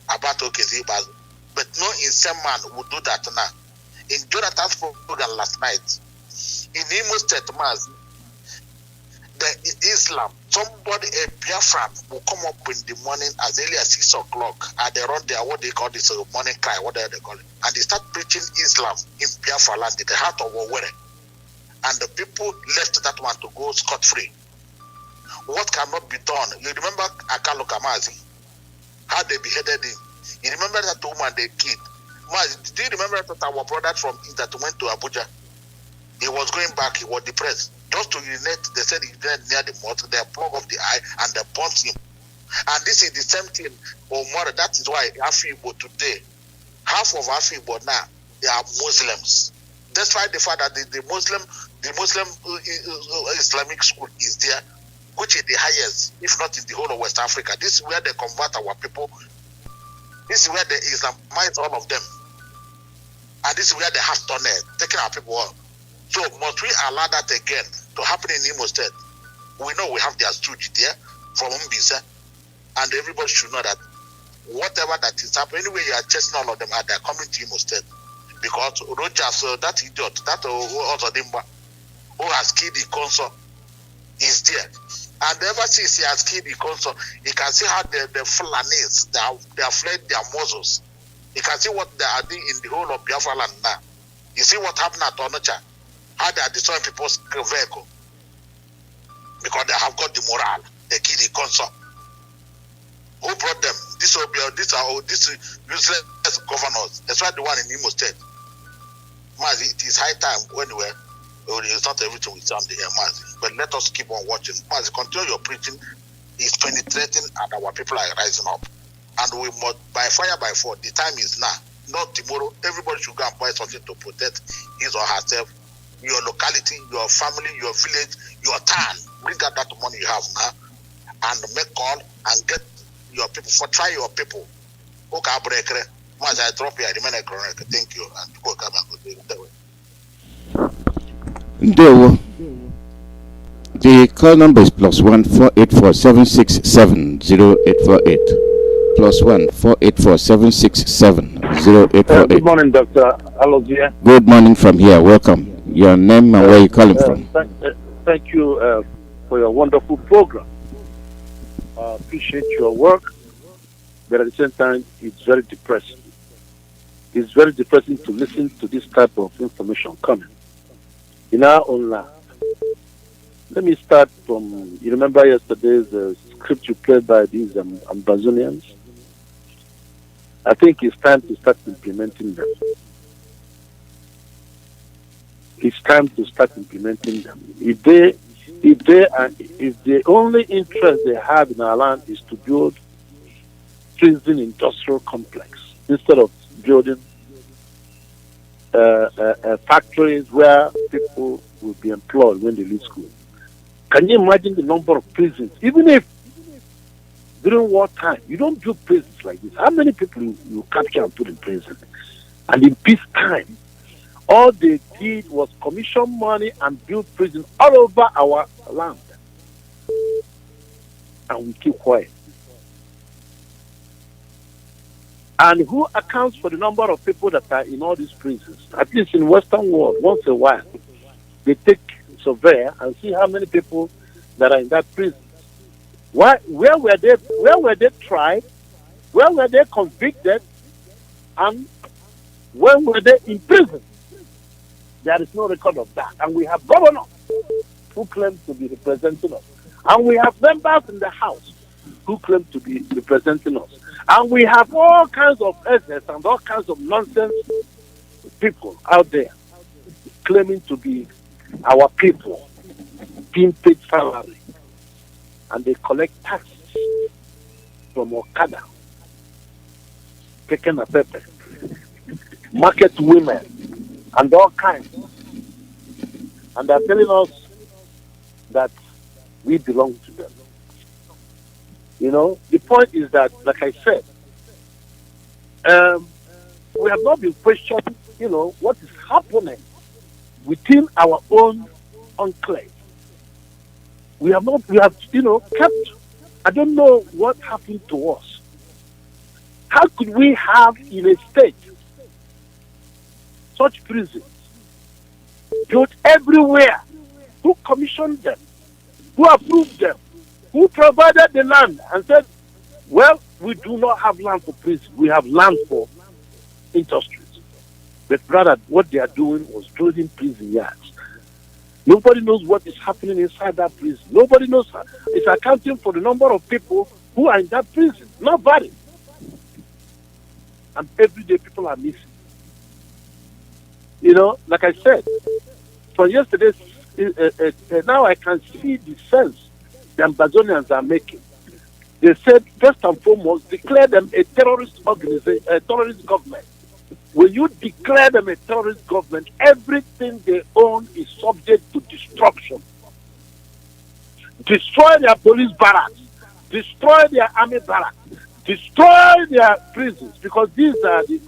[SPEAKER 2] about Okezi, but no insane man would do that now. In Jonathan's program last night, in Imo State, Mazi, the Islam, somebody, a Biafran, will come up in the morning as early as 6 o'clock, and they run their, what they call this morning cry, whatever they call it, and they start preaching Islam in Biafra land, in the heart of Owerri. And the people left that one to go scot-free. What cannot be done? You remember Akaloka Mazi, how they beheaded him. You remember that woman they killed. Mazi, do you remember that our brother from East that went to Abuja? He was going back, he was depressed. Just to urinate, they said he died near the mosque, they plug off the eye and they burnt him. And this is the same thing, Omar. That is why Afibo today, half of Afibo now, they are Muslims. Despite the fact that the Muslim Islamic school is there, which is the highest, if not in the whole of West Africa. This is where they convert our people. This is where they Islamize all of them. And this is where they have done it, taking our people out. So must we allow that again to happen in Imo State? We know we have their stooge there from Mbisa, and everybody should know that whatever that is happening, anyway, you are chasing all of them, and they are coming to Imo State. Because Rogers, that idiot, that Ozodimba, who has killed the consul, is there. And ever since he has killed the consul, he can see how the Fulanis, they have fled their muzzles. You can see what they are doing in the whole of Biafra land now. You see what happened at Onocha, how they are destroying people's vehicle. Because they have got the morale. They kill the consul. Who brought them? These useless governors. That's why the one in Imo State. Mazi, it is high time anyway. It's not everything we sound the air, Mazi. But let us keep on watching. Mazi, continue your preaching. It's penetrating and our people are rising up. And we must, by fire, by force, the time is now. Not tomorrow. Everybody should go and buy something to protect his or herself, your locality, your family, your village, your town. Bring out that money you have now and make call and get your people, try your people. Okay, Mazi, I drop here, I remain a chronic. Thank you. And people come and go that way.
[SPEAKER 1] The call number is +1 484 767 0848. +1 484 767 0848.
[SPEAKER 5] Good morning, Dr. Alozie.
[SPEAKER 1] Good morning from here. Welcome. Your name and where you calling from?
[SPEAKER 5] Thank you for your wonderful program. I appreciate your work, but at the same time, it's very depressing. It's very depressing to listen to this type of information coming in our own land. Let me start from, you remember yesterday's script you played by these Amazonians? I think it's time to start implementing them. It's time to start implementing them. If the only interest they have in our land is to build prison industrial complex instead of building factories where people will be employed when they leave school. Can you imagine the number of prisons? Even if during wartime you don't build prisons like this, how many people you capture and put in prison? And in peacetime, all they did was commission money and build prison all over our land. And we keep quiet. And who accounts for the number of people that are in all these prisons? At least in Western world, once a while, they take survey and see how many people that are in that prison. Where were they tried? Where were they convicted? And when were they in prison? There is no record of that. And we have governors who claim to be representing us. And we have members in the House who claim to be representing us. And we have all kinds of essence and all kinds of nonsense people out there claiming to be our people, being paid salary. And they collect taxes from Okada, taking a paper, market women, and all kinds. And they're telling us that we belong to them. You know, the point is that, like I said, we have not been questioning, what is happening within our own enclave. We have, kept, I don't know what happened to us. How could we have in a state such prisons built everywhere? Who commissioned them? Who approved them? Who provided the land and said, well, we do not have land for prison. We have land for industries. But rather, what they are doing was building prison yards. Nobody knows what is happening inside that prison. Nobody knows. It's accounting for the number of people who are in that prison. Nobody. And every day people are missing. Like I said, from yesterday, now I can see the sense the Amazonians are making. They said, first and foremost, declare them a terrorist organization, a terrorist government. When you declare them a terrorist government, everything they own is subject to destruction. Destroy their police barracks, destroy their army barracks, destroy their prisons, because these are the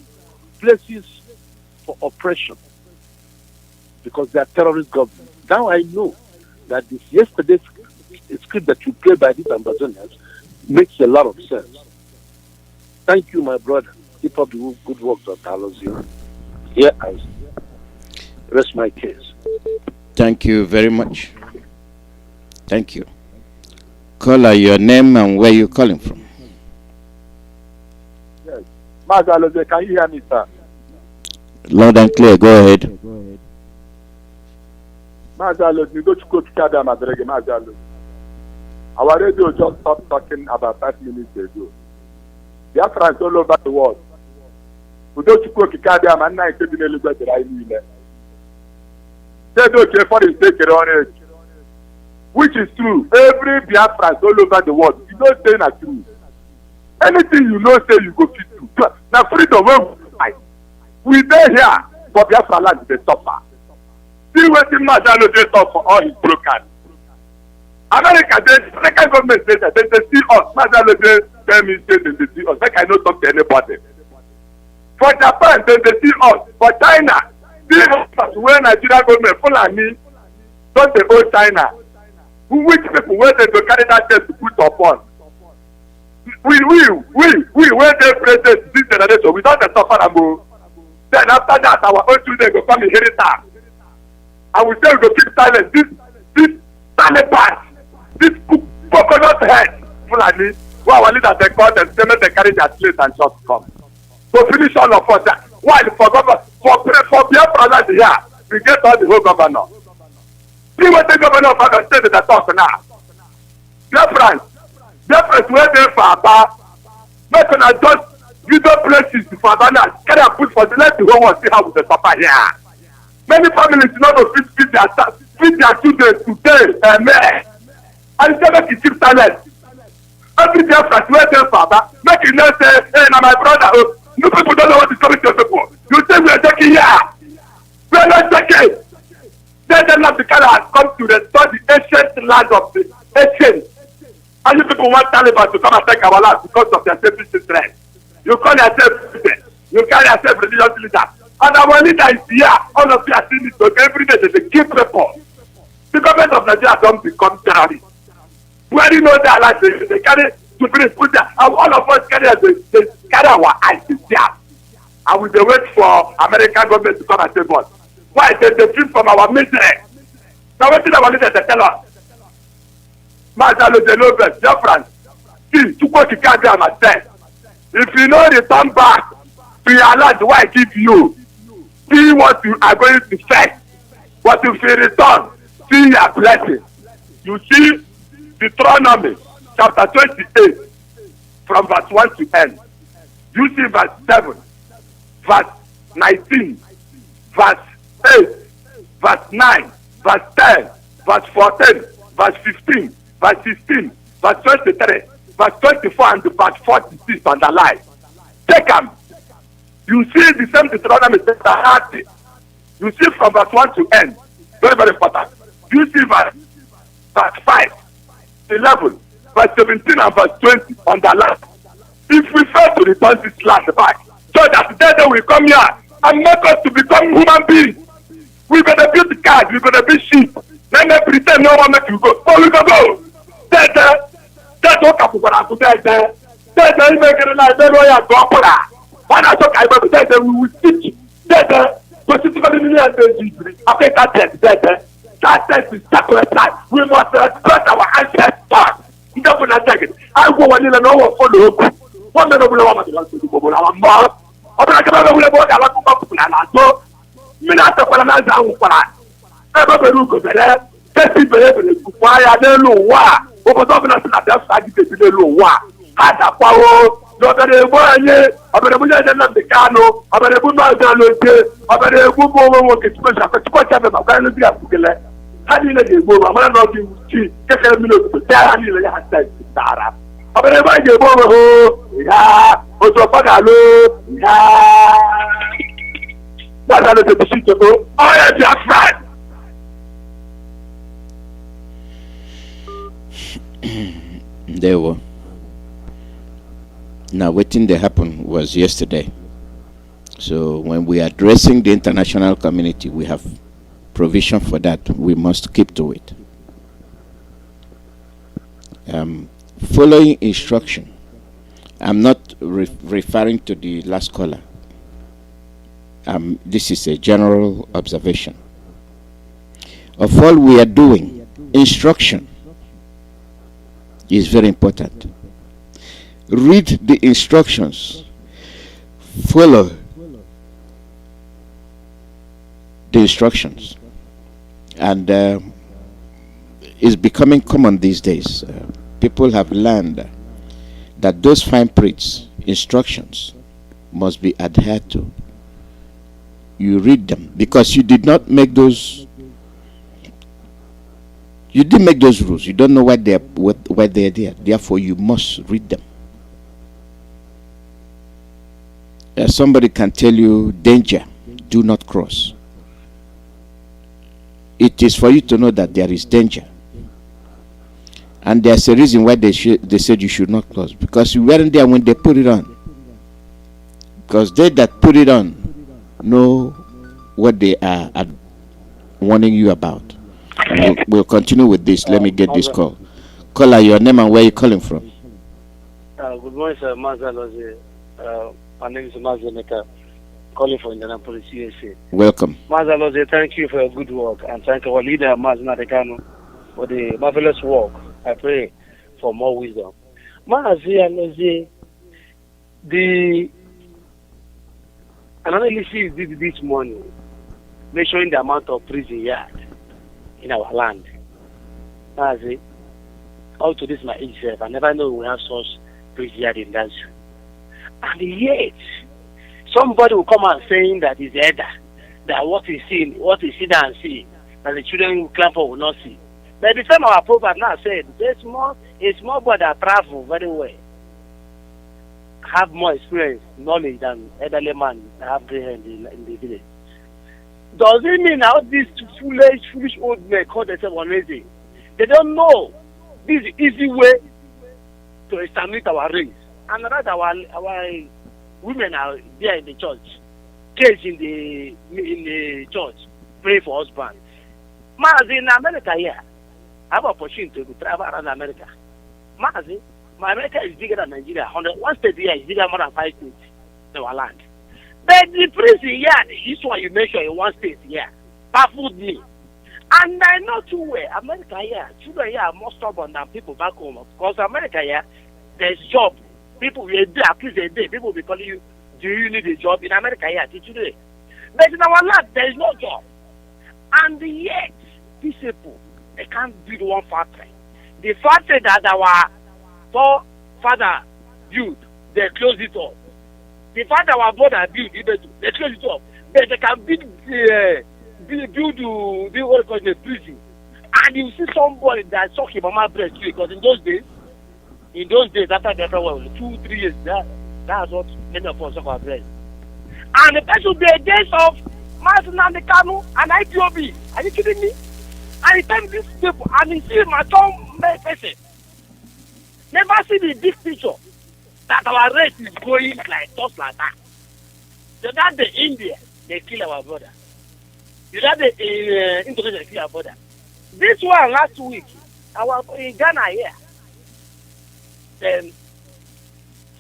[SPEAKER 5] places for oppression, because they are terrorist governments. Now I know that this yesterday's script that you played by these Amazonians makes a lot of sense. Thank you, my brother. Keep up the good work, Dr. Alozie. Here I rest my case.
[SPEAKER 1] Thank you very much. Thank you. Caller, your name and where you're calling from.
[SPEAKER 6] Yes. Mazi Alozie, can you hear me, sir?
[SPEAKER 1] Loud and clear. Go ahead.
[SPEAKER 6] Mazi Alozie, go to Kotikada Madrege, Mazi Alozie. Our radio just stopped talking about 5 minutes ago. Biafra all over the world. Udo Chukwuemeka and I said in Elizabeth that I knew that. Said okay for the sake on it. Which is true. Every Biafra all over the world. You don't say not true. Anything you know say you go fit to. Now freedom will fight. We there here for Biafra land they suffer. Still waiting Mazi Alozie talk for all his broken. America, the American government said that they see us. Mazi Alozie tell me say they see us. Like I don't talk to anybody. For Japan, they see us. For China, see us where Nigeria government full of me, don't they owe China? Which people where they go carry that test to put upon? We where they present this generation, we don't suffer and go. Then after that, our own children go come inherit us. And we say we go keep silent. This Taliban, this coconut head, Fulani, who our leaders they call them, they carry their slaves and just come. To finish all of us, while for Biafra land here, we get all the whole governor. See what the governor of our state that talk now. Biafra where they for Aba, make an adjust video places for Ghana, carry a put for the let the whole world see how we suffer here. Many families do not feed their children today, amen. And they make it cheap talent. Every day from where they for Aba, make it not say, hey, now my brother, you people don't know what is coming to your people. You say we are taking here. We are not taking. Then the African has come to restore the ancient land of the ancient. And you people want Taliban to come and take our land because of their selfish interest. You call yourself president. You call yourself religious leader. And our leader is here. All of you are seeing it. So every day they keep report. The government of Nigeria don't become terrorists. When you know their land, they carry to bring put there. And all of us carry our eyes there. And we wait for American government to come and save us. Why? They feel from our misery. Now what did our leaders tell us? Mazi, Alozie, Biafra, see, Chukwuemeka and myself. If you don't return back to your land, why I give you? See what you are going to face. But if you return, see your blessing. You see Deuteronomy chapter 28 from verse 1 to end. You see verse 7, verse 19, verse 8, verse 9, verse 10, verse 14, verse 15, verse 16, verse 23, verse 24, and verse 46 underlined. Take them. You see the same Deuteronomy chapter 30. You see from verse 1 to end. Very, very important. You see verse 5, 11, verse 17, and verse 20 underlined. If we fail to return this land back, so that the day we come here and make us to become human beings, we better build the cars, we better be sheep. Then they pretend no one make you go. Oh, we go go. That's what I'm saying. That's the make it like that. Lawyer go opera. When I talk about that, we will teach. That specifically million after that test is sacrosanct. We must respect our ancestors. You don't want to take it. I go one in and over for the one man over the one our mom. I'm not going to go about so Minata Palanaza Upara. Ever look over there. Testi bere kukwaya n'elu ụwa obodo ọbụla si na Biafra agide n'elu ụwa adakwawo n'obere egbu anyị obere egbu nye NNAMDI Kanu obere egbu Mazi Alozie obere egbu bụ onwe nwoke Chukwuemeka ebe ma gwara ndị abụgele ha niile ga-egbu ma mara na ọ ga-ewuchi kekere mmiri obodo tee ha niile ya ha tara obere egbu anyị ga-egbu onwe ha otu ọfa ga-alụ ya Mazi Alozie bụ Chikebo onye Biafra.
[SPEAKER 1] There were. Now, what thing that happened was yesterday. So when we are addressing the international community, we have provision for that. We must keep to it. Following instruction. I'm not referring to the last caller. This is a general observation. Of all we are doing, instruction is very important. Read the instructions. Follow the instructions. And it's becoming common these days. People have learned that those fine prints, instructions, must be adhered to. You read them because you did not make those. You didn't make those rules. You don't know why they're there. Therefore, you must read them. Somebody can tell you, danger, do not cross. It is for you to know that there is danger. And there's a reason why they said you should not cross. Because you weren't there when they put it on. Because they that put it on know what they are warning you about. We'll continue with this. Let me get this call. Caller, your name and where you calling from?
[SPEAKER 7] Good morning, sir. Mazi Alozie. My name is Chukwuemeka, calling from Indianapolis, USA.
[SPEAKER 1] Welcome.
[SPEAKER 7] Mazi Alozie, thank you for your good work, and thank our leader, Mazi Nnamdi Kanu, for the marvelous work. I pray for more wisdom. Mazi, Alozie, the analysis did this morning, measuring the amount of prison yard in our land. Mazi, up to this my age, I never know we have such prison yard in that zoo. And yet, somebody will come out saying that is elder, that what is seen and see, that the children who climb for will not see. But the same our prophet now said, a small boy that travel very well, have more experience, knowledge than elderly man that have gray hair in the village. Does it mean now these foolish old men call themselves amazing? They don't know this easy way to establish our race. And that our women are there in the church, caged in the church, pray for husband. Mazi, in America here, I have opportunity to travel around America. Mazi, my America is bigger than Nigeria. One state here is bigger more than 5 states in our land. But the prison here, this one you mentioned in one state here, baffled me. And I know too well, America here, children here are more stubborn than people back home. Because America here, there's job. People will do at least a day. People will be calling you, do you need a job? In America here, today. But in our land, there is no job. And yet, these people, they can't build one factory. The factory that our forefather built, they close it up. The factory our brother built, they close it up. But they can build what call the prison. And you see somebody that suck him mama breast too, because in those days, after Biafra war, 2-3 years, that's what many of us suck our breast. And the person be against of Mazi Nnamdi Kanu and Ipob. Are you kidding me? And he tell these people, and he see my tongue person. Never see the big picture that our race is going like just like that. So that the India, they kill our brother. So that the Indonesia, they kill our brother. This one last week, in Ghana here, then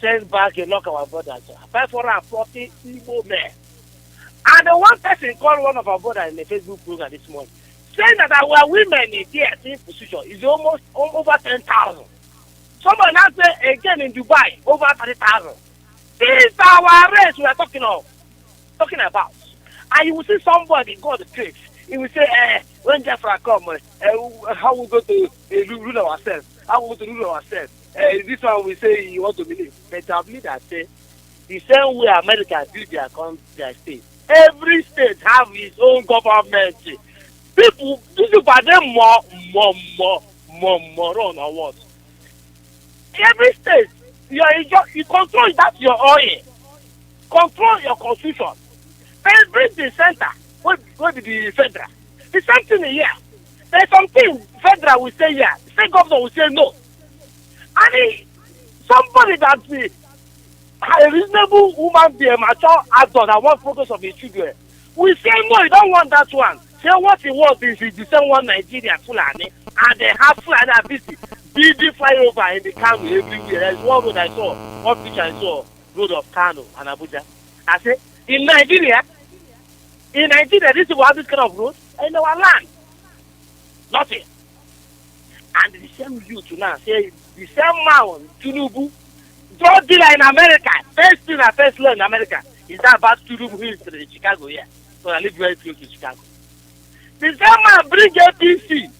[SPEAKER 7] send back a lock our brothers. 540 Igbo men. And the one person called one of our brothers in the Facebook program this morning, saying that our women in the 18th position is almost over 10,000. Someone now say again in Dubai, over 30,000. This is our race we are talking about. And you will see somebody go to the place. He will say, when Biafra come, how we go to rule ourselves? How we go to rule ourselves? This one we say you want to believe. But I believe that say the same way America build their state. Every state have its own government. People, this is by them more run or what? Every state, you control that your oil, control your constitution. Then bring the center. What be the federal? The same thing here. There's something federal will say here. State governor will say no. And somebody that a reasonable woman be a mature adult that wants focus of his children, we say no, you don't want that one. Say what he wants is the same one Nigeria Fulani, and they have Fulani busy building flyover in the Kano everywhere. There's one road I saw, one picture I saw, road of Kano and Abuja. I say, in Nigeria, this is what this kind of road in our land. Nothing. And the same youth now say, the same man, Tinubu, drug dealer in America, first thing I first learned in America is that about Tinubu history in Chicago here. So I live very close to Chicago. The same man bring APC,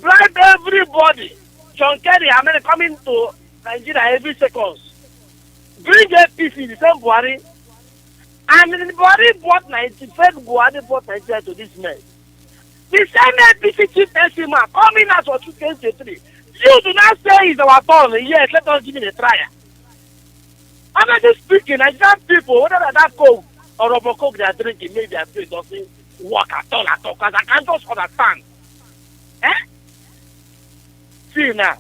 [SPEAKER 7] bribe everybody. John Kerry, America coming to Nigeria every second. Bring APC, the same Buhari. And the Buhari bought Nigeria to this man. The same APC chief person man coming out for 2023. You do not say it's our turn. Yes, let us give it a try. I'm not just speaking. Nigerian people, whether that coke or rubber coke they are drinking, maybe their brain doesn't work at all. Because I can't just understand. See now,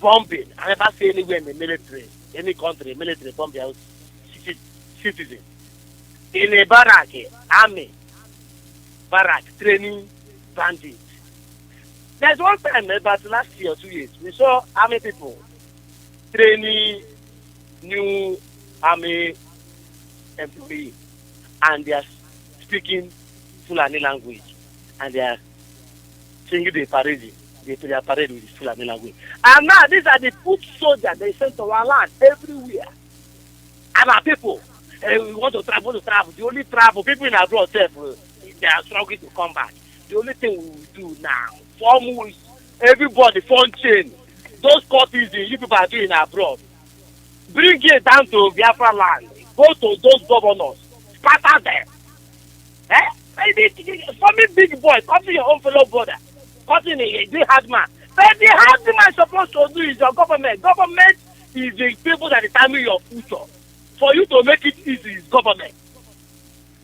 [SPEAKER 7] bombing. I never see anywhere in the military, any country, military bombing out citizens. In a barrack, army, barrack, training bandits. There's one time about last year or 2 years, we saw army people training new army employees, and they are speaking Fulani language, and they are singing the parade. They are parade with the Fulani language. And now these are the foot soldiers they send to our land everywhere. And our people, we want to travel, The only travel, people in abroad, they are struggling to come back. The only thing we will do now, form with everybody, phone chain, those courses you people are doing abroad, bring it down to Biafra land, go to those governors, scatter them. Forming big boy, cutting your own fellow brother, cutting a big hard man. But the hard man is supposed to do is your government. Government is the people that determine your future. For you to make it easy is government.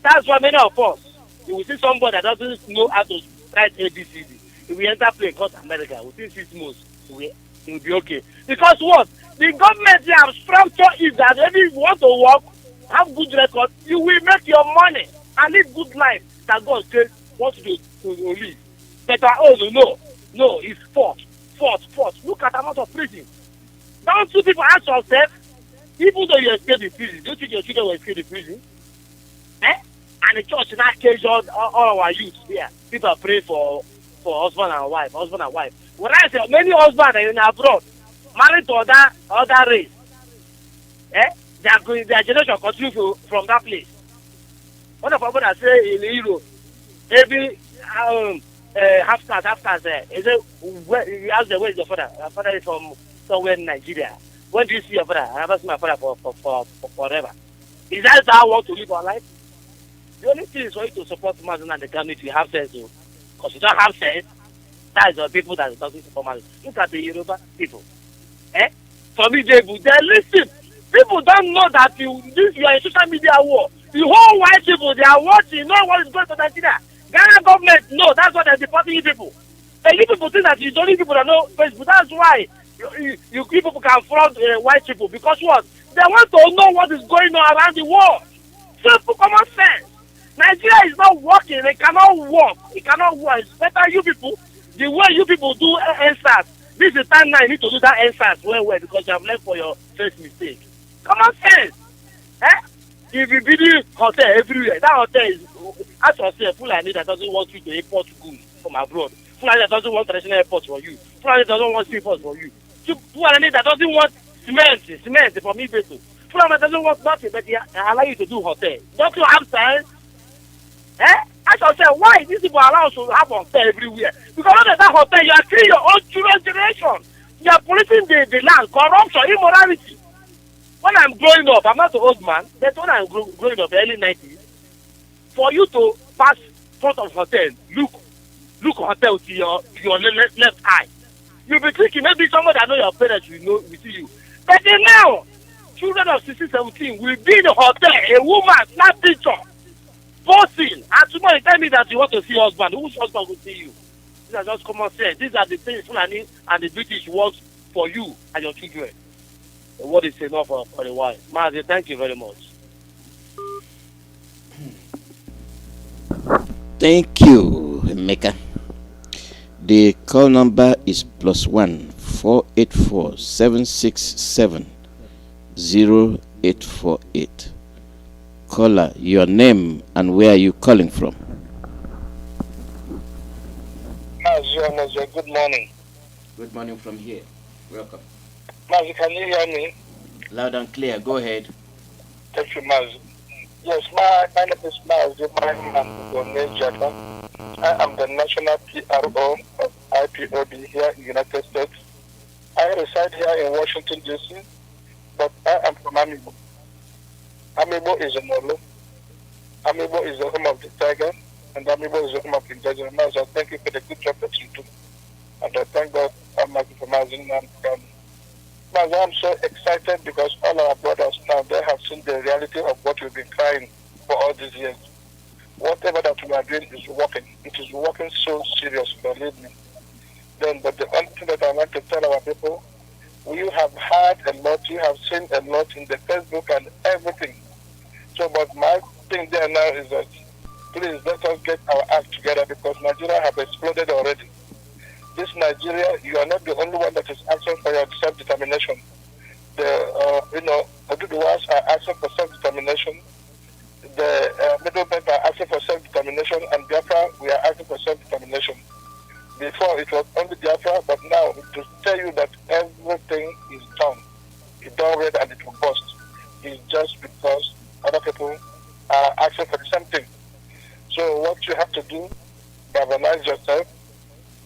[SPEAKER 7] That's why many of us, you will see somebody that doesn't know how to write ABCD. If we enter plane across America, within 6 months, it will be okay. Because what? The government they have structured is that if you want to work, have good record, you will make your money and live good life that God says wants you to live. But no, it's force. Look at the amount of prison. Don't you people ask yourself, even though you escape the prison, do you think your children will escape the prison? And the church now cage all our youth here. People are praying for husband and wife. When I say many husbands are in abroad, married to other race, their generation continue from that place. One of our brothers say in Europe, every half caste, is it you ask the where is your father? Your father is from somewhere in Nigeria. When do you see your father? I never see my father for forever. Is that how I want to live our life? The only thing is for you to support Mazi and the government if you have sense, because you don't have sense, that is the people that are talking to support Mazi. Look at the Yoruba people. For me, they listen. People don't know that you are in social media war. The whole white people, they are watching, you know what is going to Nigeria. Ghana government, no, that's why they're deporting you people. And you people think that you don't need people that know Facebook. That's why you people can fraud white people. Because what? They want to know what is going on around the world. Simple common sense. Nigeria is not working. It cannot work. It's better you people, the way you people do answers. This is the time now you need to do that answers well, because you have left for your first mistake. Common sense. If you build hotel everywhere, that hotel is, ask yourself, Fulani that doesn't want you to import goods from abroad. Fulani that doesn't want traditional airports for you. Fulani that doesn't want slippers for you. Fulani that doesn't want cement from Ipob. Fulani that doesn't want nothing, but they allow you to do hotel. Don't you have sense? Ask yourself, why these people allow us to have hotel everywhere? Because under that hotel, you are killing your own children's generation. You are polluting the land, corruption, immorality. When I'm growing up, I'm not an old man, but when I'm growing up, early 90s, for you to pass front of hotel, look hotel to your left eye. You'll be thinking maybe someone that know your parents will see you. But then now, children of 16, 17 will be in the hotel, a woman, not picture, posing, and tomorrow you tell me that you want to see husband. Whose husband will see you? These are just common sense. These are the things Fulani and the British want for you and your children. What is enough for a while. Mazi, thank you very much.
[SPEAKER 1] Thank you, Emeka. The call number is +1 484 767 0848. Caller, your name and where are you calling from?
[SPEAKER 3] Mazi, good morning.
[SPEAKER 1] Good morning from here. Welcome.
[SPEAKER 3] Mazi, can you hear me?
[SPEAKER 1] Loud and clear. Go ahead.
[SPEAKER 3] Thank you, Mazi. Yes, my name is Mazi. I am the national PRO of Ipob here in the United States. I reside here in Washington, D.C., but I am from Amibo. Amibo is a Molo. Amibo is the home of the tiger, and Amibo is the home of the indigenous. Mazi, thank you for the good job that you do. And I thank God Almighty for Mazi and Mazi, I'm so excited because all our brothers now, they have seen the reality of what we've been crying for all these years. Whatever that we are doing is working. It is working so serious, believe me. But the only thing that I want to tell our people, you have heard a lot, you have seen a lot in the Facebook and everything. So, but my thing there now is that please let us get our act together because Nigeria have exploded already. This Nigeria, you are not the only one that is asking for your self-determination. The Oduduwas are asking for self-determination. The middlemen are asking for self-determination, and Biafra, we are asking for self-determination.
[SPEAKER 8] Before it was only Biafra, but now to tell you that everything is done. It's done red and it will burst. It's just because other people are asking for the same thing. So what you have to do, galvanize yourself,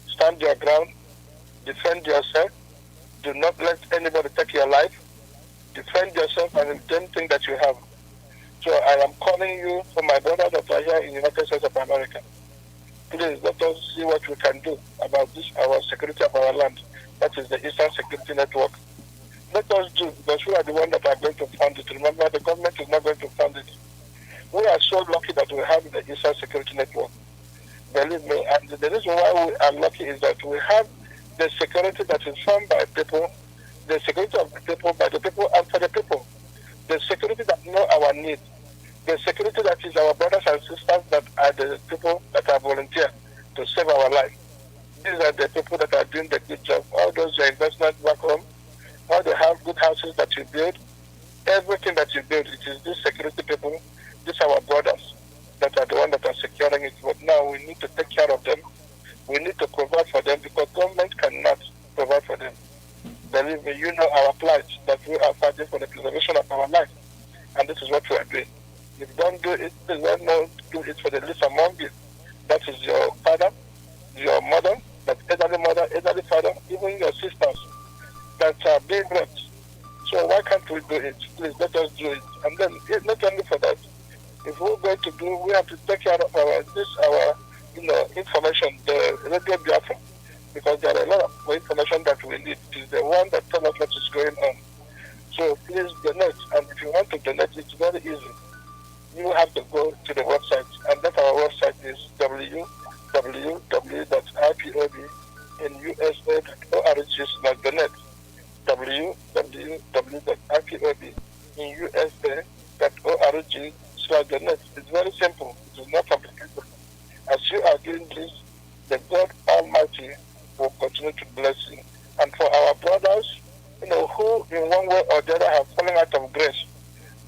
[SPEAKER 8] stand your ground, defend yourself, do not let anybody take your life, defend yourself and the same thing that you have. So I am calling you for my brothers that are here in the United States of America. Please let us see what we can do about this, our security of our land. That is the Eastern Security Network. Let us do, because we are the ones that are going to fund it. Remember, the government is not going to fund it. We are so lucky that we have the Eastern Security Network. Believe me, and the reason why we are lucky is that we have the security that is formed by people, the security of the people, by the people, and for the people. The security that know our needs. The security that is our brothers and sisters that are the people that are volunteer to save our life. These are the people that are doing the good job. All those your investments back home, all they have good houses that you build, everything that you build, it is these security people, these are our brothers that are the ones that are securing it. But now we need to take care of them. We need to provide for them because government cannot provide for them. Believe me, you know our plight, that we are fighting for the preservation of our life. And this is what we are doing. If you don't do it, please don't do it for the least among you. That is your father, your mother, that elderly mother, elderly father, even your sisters that are being raped. So why can't we do it? Please let us do it. And then not only for that, if we're going to do, we have to take care of our information, the Radio Biafra, because there are a lot of information that we need. It is the one that tells us what is going on. So please donate, and if you want to donate, it's very easy. You have to go to the website, and that our website is www.ipobinUSA.org/donate. www.ipobinUSA.org/donate. It's very simple. It is not complicated. As you are doing this, the God Almighty will continue to bless you. And for our brothers, who in one way or the other have fallen out of grace,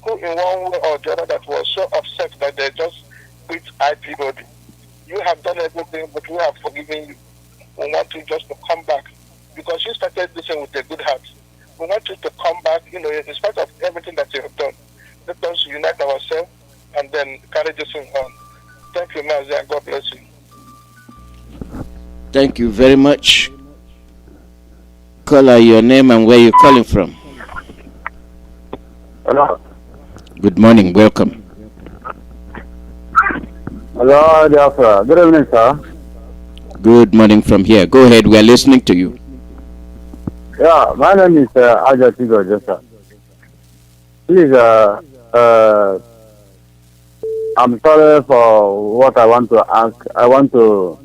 [SPEAKER 8] who in one way or the other that was so upset that they just quit IPOB. You have done everything, but we have forgiven you. We want you just to come back because you started this with a good heart. We want you to come back, in spite of everything that you have done. Let us unite ourselves and then carry this thing on. Thank you, Mazi, and God bless you.
[SPEAKER 1] Thank you very much. Caller, your name and where you're calling from.
[SPEAKER 9] Hello.
[SPEAKER 1] Good morning, welcome.
[SPEAKER 9] Hello, Biafra. Good evening, sir.
[SPEAKER 1] Good morning from here. Go ahead, we are listening to you.
[SPEAKER 9] Yeah, my name is Ajatigo Josa. Please, I'm sorry for what I want to ask. I want to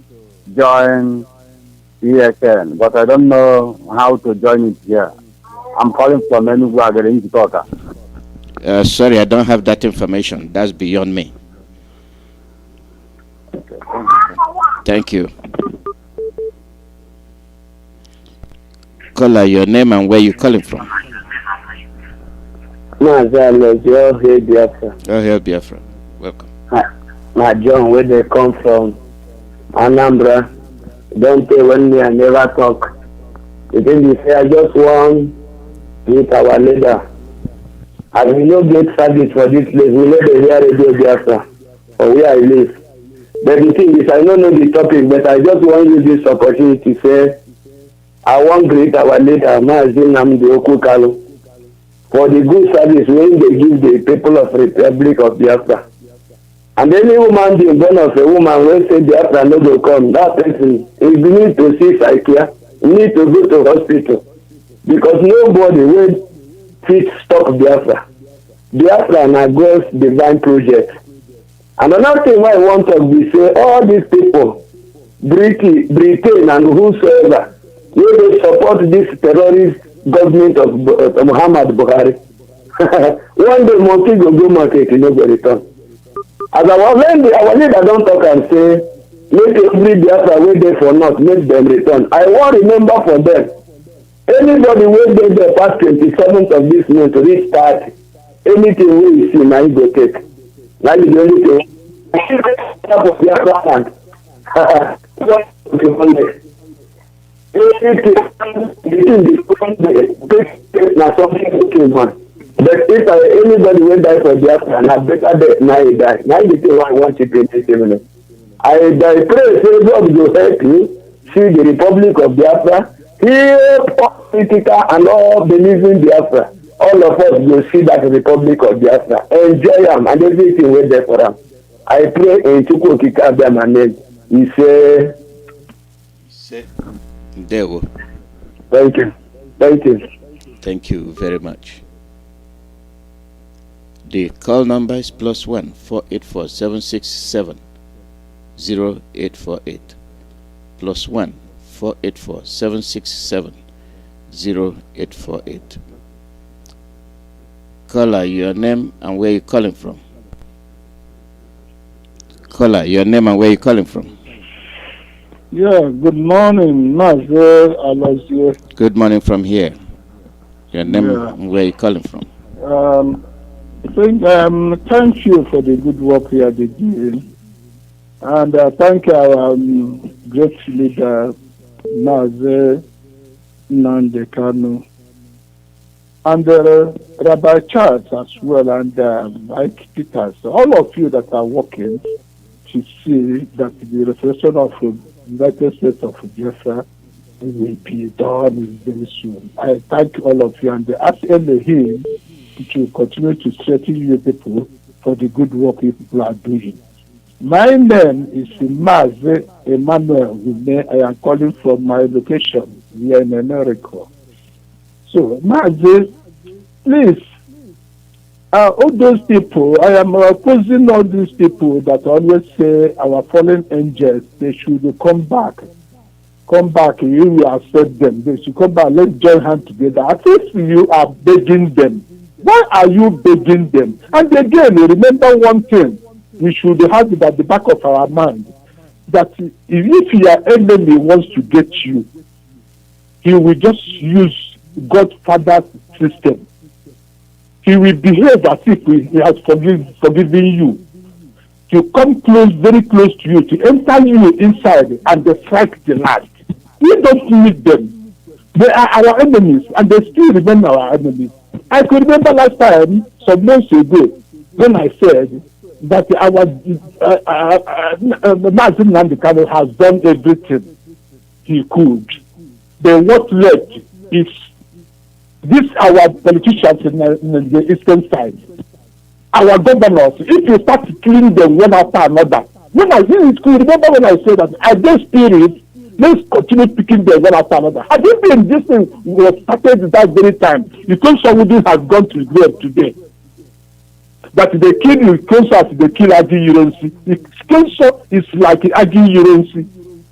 [SPEAKER 9] join ESN, but I don't know how to join it here. I'm calling from Enugu Agere Njikota.
[SPEAKER 1] Sorry, I don't have that information. That's beyond me.
[SPEAKER 9] Okay,
[SPEAKER 1] thank you. Caller, your name and where you calling from.
[SPEAKER 10] Mazi, Alozie, Biafra.
[SPEAKER 1] Oh, here, Biafra. Welcome.
[SPEAKER 10] My John, where they come from, Anambra. Don't say when me I never talk. You think they say I just want meet our leader. As we no get service for this place, we know the real Radio Biafra, or where I live. But the thing is, I don't know the topic, but I just want to use this opportunity to say, I want to greet our leader, Mazi NNAMDI'S, for the good service when they give the people of Republic of Biafra. And any woman being born of a woman when say Biafra no go come, that person is need to see psychiatry, need to go to hospital. Because nobody will fit stop Biafra. Biafra na God's divine project. And another thing I want to be say, all these people, Britain and whosoever, will they support this terrorist government of Muhammad Buhari. One day monkey go market, you know, go return. As our leader don't talk and say, make every Biafra wait there for not, make them return. I want remember for them. Anybody wait there past 27th of this month to reach 30, anything we see, now you go take. Now you the only thing. Now something okay, man. But if anybody will die for Biafra, now better death now he die. Now you think I want you to 20 minutes. I pray say God will help you see the Republic of Biafra, heal all critical and all believing Biafra. All of us will see that Republic of Biafra. Enjoy them and everything will there for them. I pray in Chukwuemeka my name. He say
[SPEAKER 1] there we go.
[SPEAKER 10] Thank you. Thank you.
[SPEAKER 1] Thank you very much. The call number is +1 484 767 0848. +1 484 767 0848. Caller, your name and where you calling from. Caller, your name and where you calling from.
[SPEAKER 11] Yeah, good morning, Mazi, Alozie.
[SPEAKER 1] Good morning from here. Your name and where you calling from.
[SPEAKER 11] Thank you for the good work you are doing. And thank our great leader, Mazi Nnamdi, and Rabbi Charles as well, and Mike Peters, all of you that are working to see that the restoration of the United States of Biafra will be done very soon. I thank all of you and ask Elohim to continue to strengthen you people for the good work you people are doing. My name is Mazi Emmanuel. I am calling from my location here in America. So, Mazi, please, all those people, I am opposing all these people that always say our fallen angels, they should come back. Come back, you will accept them. They should come back, let's join hands together. As if you are begging them. Why are you begging them? And again, remember one thing, we should have it at the back of our mind, that if your enemy wants to get you, he will just use Godfather's system. He will behave as if he has forgiven you. To come close, very close to you, to enter you inside and they strike the land. We don't need them. They are our enemies and they still remain our enemies. I could remember last time, some months ago, when I said that our Mazi Nnamdi has done everything he could. Then what left is these our politicians in the eastern side, our governors. If you start killing them one after another, when I was in school, remember when I said that at this spirit, let's continue picking them one after another. I think this thing was started at that very time. Because somebody has gone to grave today. That they kill you closer to the kill Agi Urensi. The closer is like Agi Urensi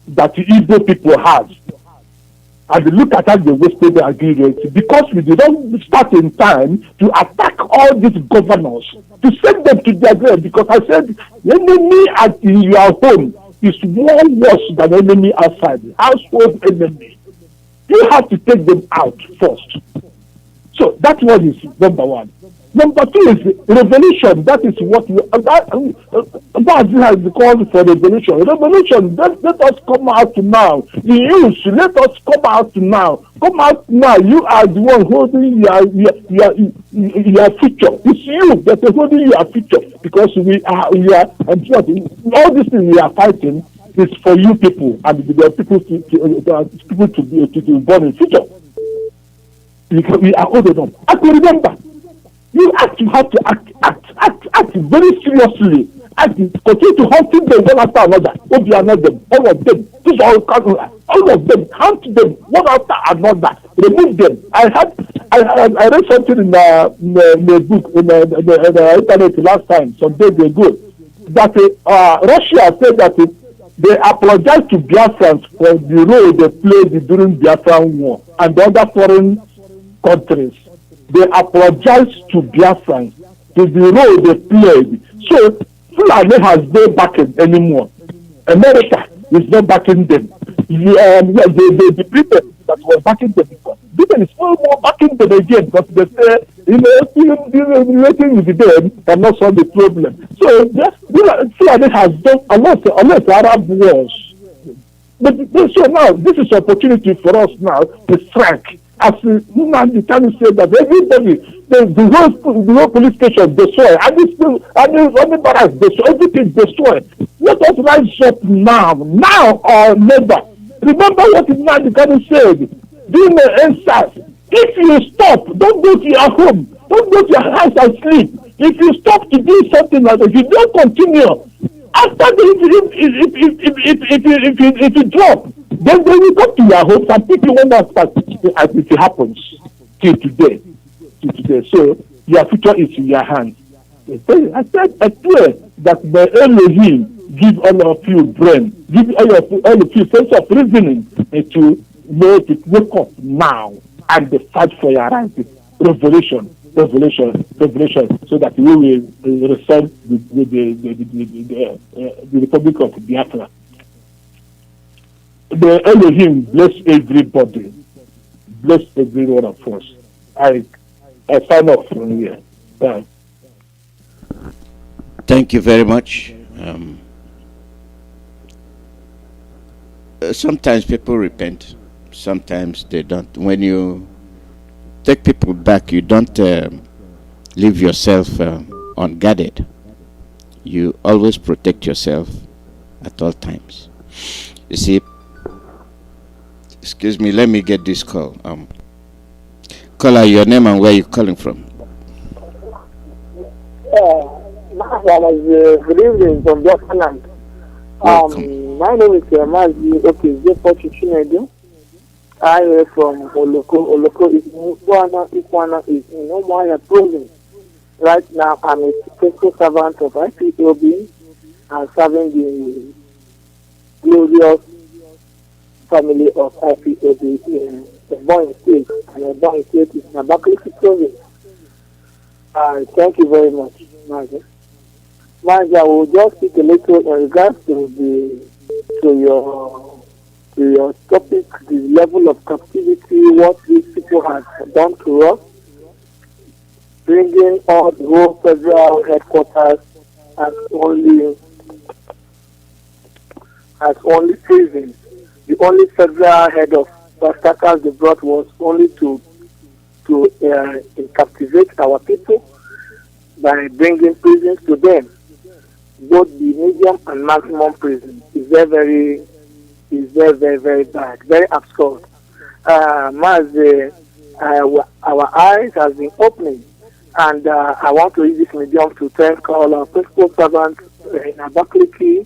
[SPEAKER 11] that the Igbo people have. And look at how they wasted the Agi Urensi. Because we did not start in time to attack all these governors, to send them to their grave. Because I said, the enemy in your home is more worse than enemy outside, household enemy. You have to take them out first. So that one is number one. Number two is revolution. That is what that has called for revolution. Revolution. Let us come out now. The youth, let us come out now. Come out now. You are the one holding your future. It's you that is holding your future, because we are all these things we are fighting is for you people and the people to be born in future. Because we are old enough. I can remember. You have to act very seriously. Continue to hunting them one after another. All of them. These all of them. Hunt them one after another. Remove them. I read something in the book in the internet last time, some days ago, that Russia said that they apologized to Biafrans for the role they played during Biafran war and the other foreign countries. They apologized to Biafrans to the role they played. So Fulani has no backing anymore. America is not backing them. The Britain that was backing them before. Britain is no more backing them again because they say, relating with them cannot solve the problem. So Fulani has done unless Arab wars. But so now, this is opportunity for us now to strike. As Nnamdi Kanu said that everybody, the whole police station destroyed, any barracks destroyed, everything destroyed. Let us rise up now or never. Remember what Nnamdi Kanu said during the NSAS. If you stop, don't go to your home, don't go to your house and sleep. If you stop to do something like that, if you don't continue, after if you drop, then you come to your homes and people will not start as it happens till today. So your future is in your hands. I swear that the Elohim give all of you brain, give all of you sense of reasoning to know to wake up now and fight for your rights. Revolution, so that we will resolve the Republic of Biafra. The Elohim bless everybody, bless every one of us. I sign off from here.
[SPEAKER 1] Thank you very much. Sometimes people repent, sometimes they don't. When you take people back, you don't leave yourself unguarded. You always protect yourself at all times. You see, excuse me, let me get this call. Caller, your name and where you calling from?
[SPEAKER 12] Good evening from Biafra. My name is Mazi. Okay, Chukwuemeka. I am from Oloko. Oloko is Ikwana is in Umuahia province. Right now, I'm a faithful servant of Ipob and serving the glorious family of Ipob in the Ebonyi State. And Ebonyi State is in Abakaliki province. Thank you very much, Mazi. Mazi, I will just speak a little in regards to your topic, the level of captivity, what these people have done to us, bringing all the whole federal headquarters as only prison. The only federal head of attackers they brought was only to captivate our people by bringing prisons to them. Both the medium and maximum prison is very, very bad, very absurd. Our eyes have been opening, and I want to use this medium to thank all our principal servants in Abakaliki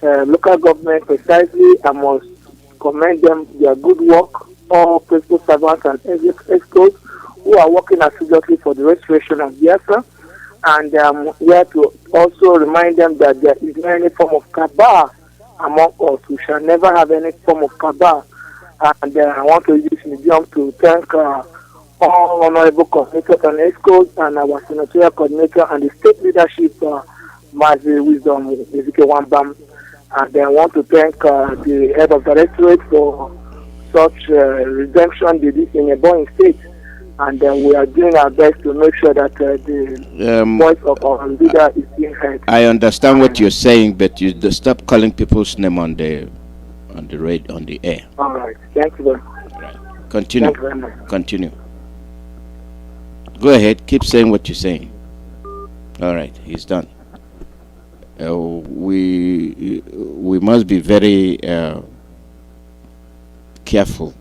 [SPEAKER 12] local government precisely. I must commend them their good work, all principal servants and experts who are working assiduously for the restoration of Biafra. And we have to also remind them that there is not any form of cabal among us. We shall never have any form of cabal. And I want to use this medium to thank all honorable coordinators and experts and our senatorial coordinator and the state leadership, Mazi Wisdom, Ezekiel Wambam. And I want to thank the head of directorate for such redemption they did in Ebonyi State. And we are doing our best to make sure that the voice of our leader is being heard.
[SPEAKER 1] I understand what you're saying, but you stop calling people's name on the air.
[SPEAKER 12] All right. Thank you very much.
[SPEAKER 1] Right. Continue.
[SPEAKER 12] Thank you very much.
[SPEAKER 1] Continue. Go ahead. Keep saying what you're saying. All right. He's done. We must be very careful.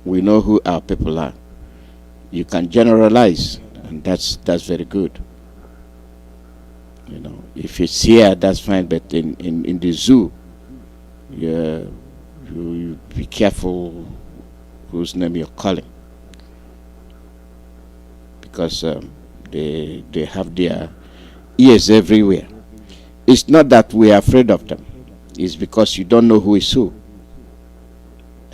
[SPEAKER 1] We know who our people are. You can generalize, and that's very good. You know, if it's here, that's fine. But in the zoo, you be careful whose name you're calling, because they have their ears everywhere. It's not that we are afraid of them. It's because you don't know who is who.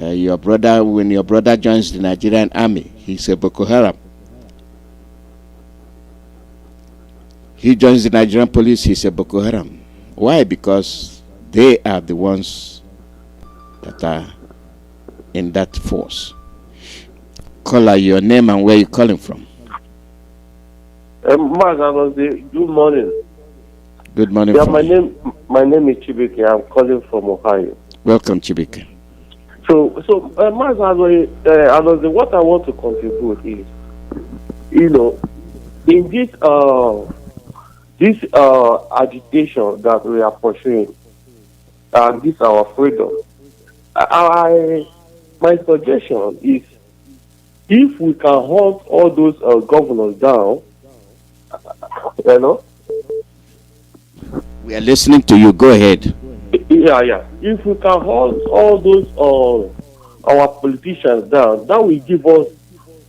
[SPEAKER 1] Your brother, when your brother joins the Nigerian army, he's a Boko Haram. He joins the Nigerian police, he's a Boko Haram. Why? Because they are the ones that are in that force. Caller, your name and where you calling from?
[SPEAKER 13] Alozie, good morning.
[SPEAKER 1] Good morning.
[SPEAKER 13] Yeah, my name is Chibike. I'm calling from Ohio.
[SPEAKER 1] Welcome, Chibika.
[SPEAKER 13] So, Mazi, what I want to contribute is, in this agitation that we are pursuing, and this our freedom, my suggestion is, if we can hunt all those governors down,
[SPEAKER 1] We are listening to you. Go ahead.
[SPEAKER 13] Yeah. If we can hold all those our politicians down, that will give us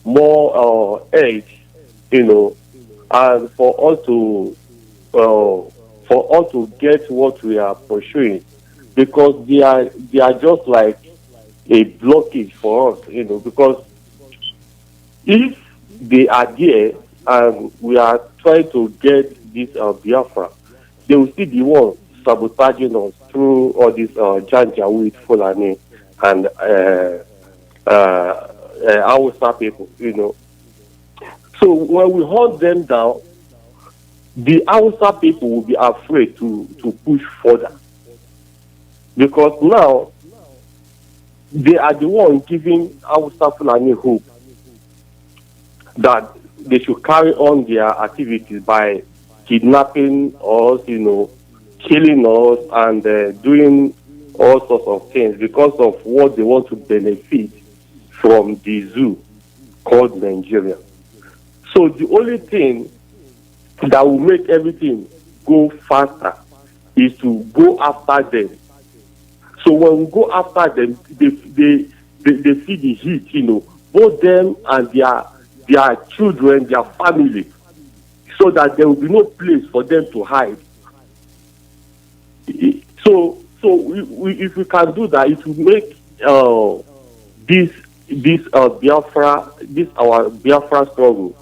[SPEAKER 13] more edge, and for us to get what we are pursuing, because they are just like a blockage for us, because if they are there and we are trying to get this Biafra, they will still be one sabotaging us through all this Janja with Fulani and Hausa people, So when we hunt them down, the Hausa people will be afraid to push further. Because now, they are the ones giving Hausa Fulani hope that they should carry on their activities by kidnapping us, killing us, and doing all sorts of things because of what they want to benefit from the zoo called Nigeria. So the only thing that will make everything go faster is to go after them. So when we go after them, they see the heat, both them and their children, their family, so that there will be no place for them to hide. So if we can do that, it will make this our Biafra struggle,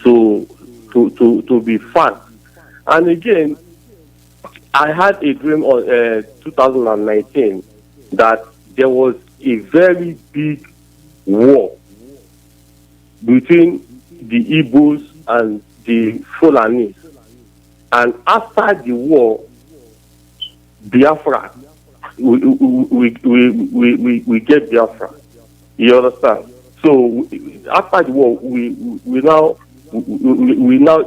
[SPEAKER 13] to be fun. And again, I had a dream on 2019 that there was a very big war between the Igbos and the Fulanis, and after the war, Biafra, we get Biafra. You understand? So after the war, we now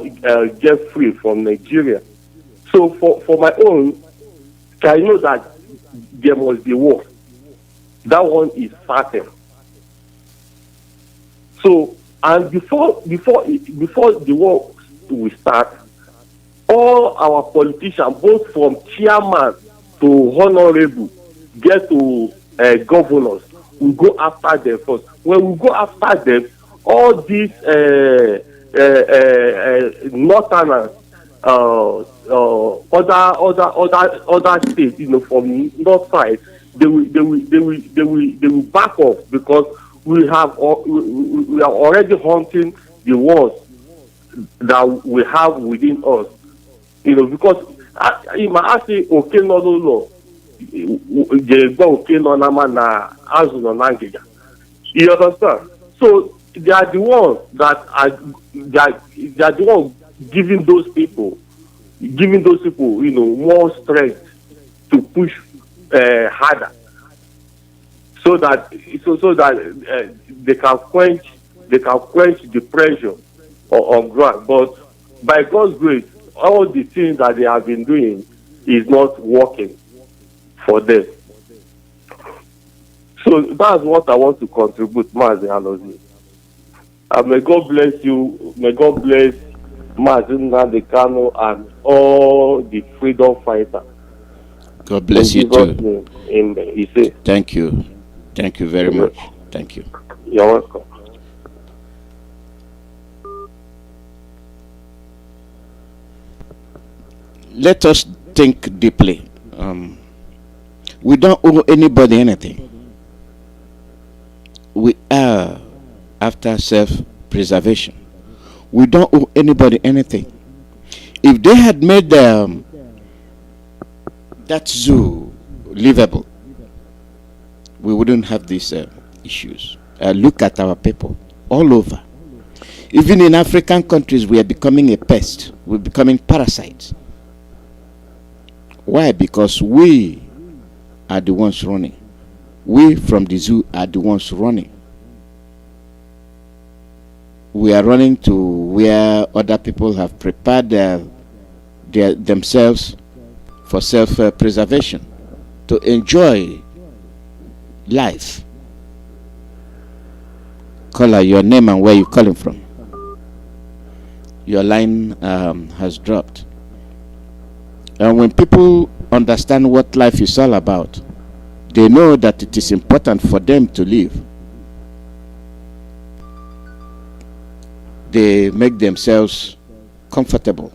[SPEAKER 13] get free from Nigeria. So for my own, I know that there must be war. That one is certain. So, and before the war will start, all our politicians, both from chairman to honorable, get to governors, we go after them first. When we go after them, all these northerners, other states, from north side, they will back off, because we are already hunting the wars that we have within us. Because I say okay no law. You understand? So they are the ones that are the ones giving those people, more strength to push harder, so that they can quench the pressure on ground. But by God's grace, all the things that they have been doing is not working for them. So that's what I want to contribute, Mazi Alozie. And may God bless you. May God bless Mazi Nnamdi and all the freedom fighters.
[SPEAKER 1] God bless you too.
[SPEAKER 13] Amen.
[SPEAKER 1] Thank you. Thank you very much. Thank you.
[SPEAKER 13] You're welcome.
[SPEAKER 1] Let us think deeply. We don't owe anybody anything. We are after self-preservation. We don't owe anybody anything. If they had made that zoo livable, we wouldn't have these issues. Look at our people all over. Even in African countries, we are becoming a pest. We're becoming parasites. Why? Because we are the ones running. We from the zoo are the ones running. We are running to where other people have prepared themselves for self-preservation, to enjoy life. Caller, your name and where you calling from. Your line has dropped. And when people understand what life is all about, they know that it is important for them to live. They make themselves comfortable,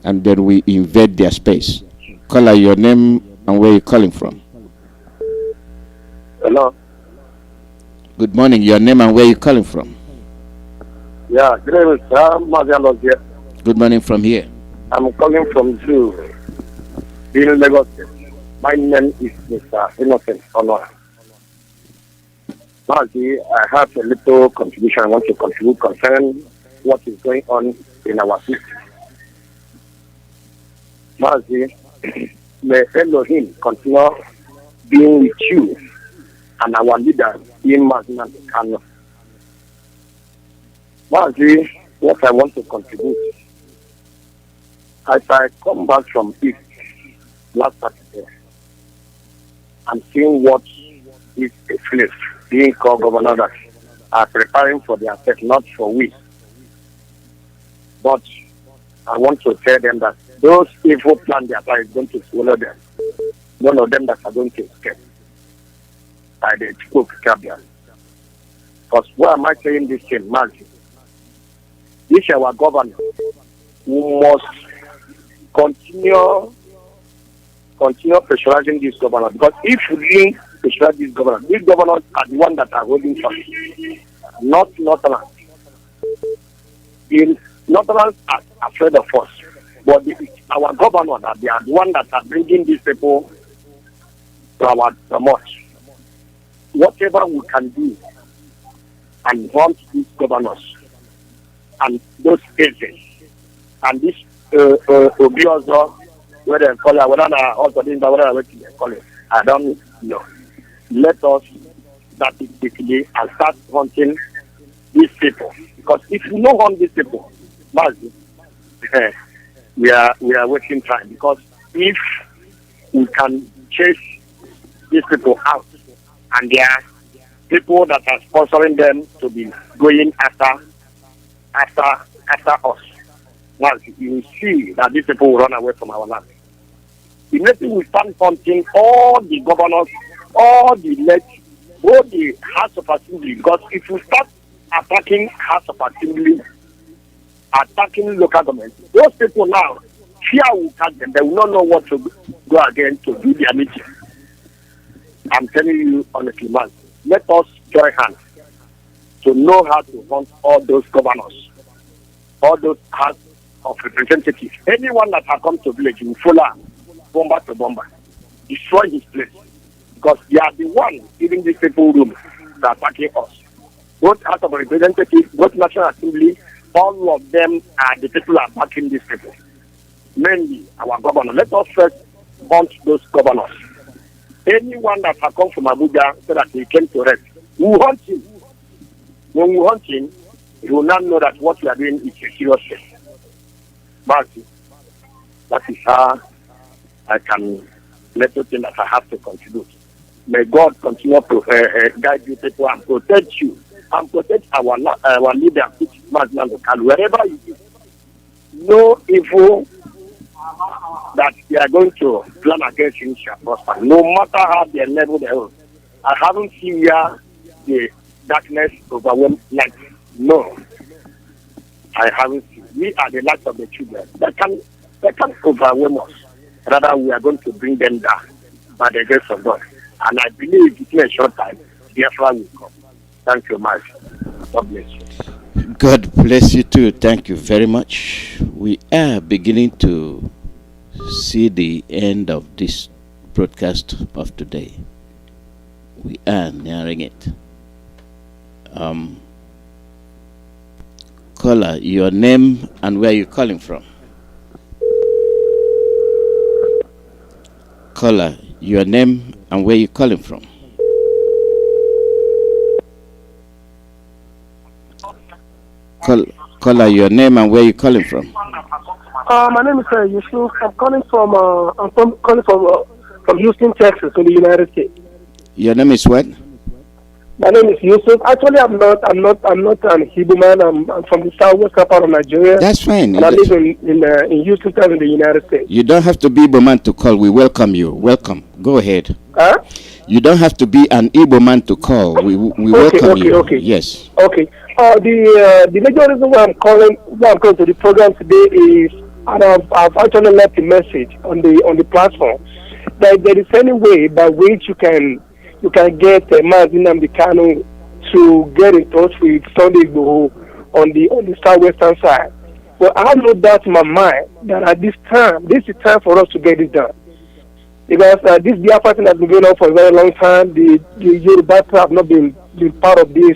[SPEAKER 1] and then we invade their space. Caller, your name and where you calling from.
[SPEAKER 14] Hello.
[SPEAKER 1] Good morning. Your name and where you calling from.
[SPEAKER 14] Yeah, good evening, sir. Mazi, Alozie.
[SPEAKER 1] Good morning from here.
[SPEAKER 14] I'm calling from Zoo in Lagos. My name is Mr. Innocent Honor. Mazi, I have a little contribution I want to contribute concerning what is going on in our city. Mazi, may Elohim continue being with you and our leader in Mazi and Kano. Mazi, what I want to contribute, as I come back from East last Saturday, I'm seeing what is a place being called governor that are preparing for their fate, not for we. But I want to tell them that those evil plans that are going to swallow them, none of them that are going to escape by the Chukwuemeka. Because why am I saying this thing, Mazi? This is our governor who must continue pressurizing this governor, because if we didn't pressurize this governor, these governors are the ones that are holding first, not Northerners. The Northerners are afraid of us, but our governor, that they are the ones that are bringing these people to our promote. Whatever we can do and want these governors and those agents and this Obiozo, whether they call it, whether they also didn't whether they call it, I don't know. Let us start it quickly and start hunting these people. Because if you don't hunt these people, Mazi, we are wasting time. Because if we can chase these people out, and there are people that are sponsoring them to be going after us, Mazi, you will see that these people will run away from our land. Immediately we start hunting all the governors, all the both the House of Assembly, because if we start attacking House of Assembly, attacking local government, those people now, fear will catch them. They will not know what to go again to do their meeting. I'm telling you honestly, man, let us join hands to know how to hunt all those governors, all those House of Representatives. Anyone that has come to village will follow bomber to bomber, destroy his place, because they are the ones giving these people room to attacking us. Both House of Representatives, both National Assembly, all of them are the people are backing these people. Mainly our governor. Let us first hunt those governors. Anyone that has come from Abuja so that he came to rest, we will hunt him. When we hunt him, he will not know that what we are doing is a serious thing. But that is how I can let you think that I have to contribute. May God continue to guide you people and protect you and protect our leader, which is Mazi, wherever you is. No evil that they are going to plan against him shall prosper, no matter how they level their own. I haven't seen where the darkness overwhelmed light. No, I haven't seen. We are the light of the children. They can overwhelm us. Rather, we are going to bring them down by the grace of God. And I believe in a short time, Biafra will come. Thank you much. God bless you.
[SPEAKER 1] God bless you too. Thank you very much. We are beginning to see the end of this broadcast of today. We are nearing it. Caller, your name and where you calling from. Caller, Your name and where you're calling from. Caller, your name and where you're calling from.
[SPEAKER 15] My name is Yusuf. I'm calling from Houston, Texas, in the United States.
[SPEAKER 1] Your name is what?
[SPEAKER 15] My name is Yusuf. Actually, I'm not an Hebrew man. I'm from the southwestern part of Nigeria.
[SPEAKER 1] That's fine.
[SPEAKER 15] And I live in Houston, Texas, in the United States.
[SPEAKER 1] You don't have to be Igbo man to call. We welcome you. Welcome. Go ahead.
[SPEAKER 15] Huh?
[SPEAKER 1] You don't have to be an Igbo man to call. We welcome you.
[SPEAKER 15] Okay.
[SPEAKER 1] Yes.
[SPEAKER 15] Okay. The major reason why I'm calling to the program today is, and I've actually left a message on the platform, that there is any way by which you can get Mazi NNAMDI'S to get in touch with Sunday Igboho on the southwestern side. But I have no doubt in my mind that at this is time for us to get it done. Because this Biafra thing has been going on for a very long time. The Yoruba have not been part of this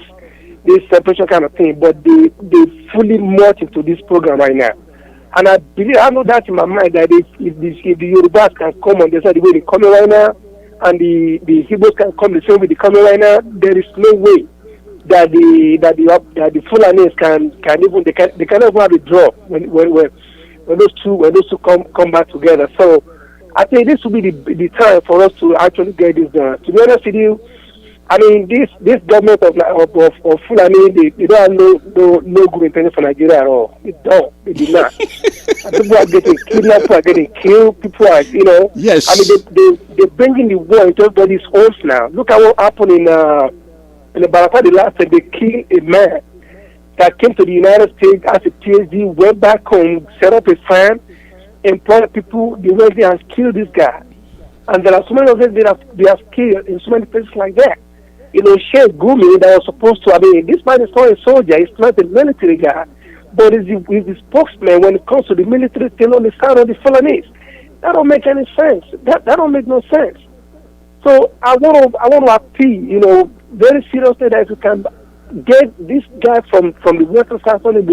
[SPEAKER 15] separation kind of thing, but they fully merge into this program right now. And I have no doubt in my mind that if the Yorubas can come on the side the way they're coming right now, and the Hebrews can come the same way they're coming right now, there is no way that the Fulanis can even have a draw when those two come back together. So I think this will be the time for us to actually get this done. To be honest with you, I mean, this government of Fulani, they don't have no good intention for Nigeria at all. They do not. People are getting kidnapped, people are getting killed, people are,
[SPEAKER 1] Yes.
[SPEAKER 15] I mean, they're bringing the war into everybody's homes now. Look at what happened in the Barata the last time. They killed a man that came to the United States as a PhD, went back home, set up a farm, employed people. They went there and killed this guy. And there are so many of them they have killed in so many places like that. Sheikh Gumi that was supposed to, this man is not a soldier, he's not a military guy, but he's the spokesman when it comes to the military thing on the side of the Fulanese. That don't make any sense. That don't make no sense. So I want to appeal, very seriously, that if we can get this guy from the Western South and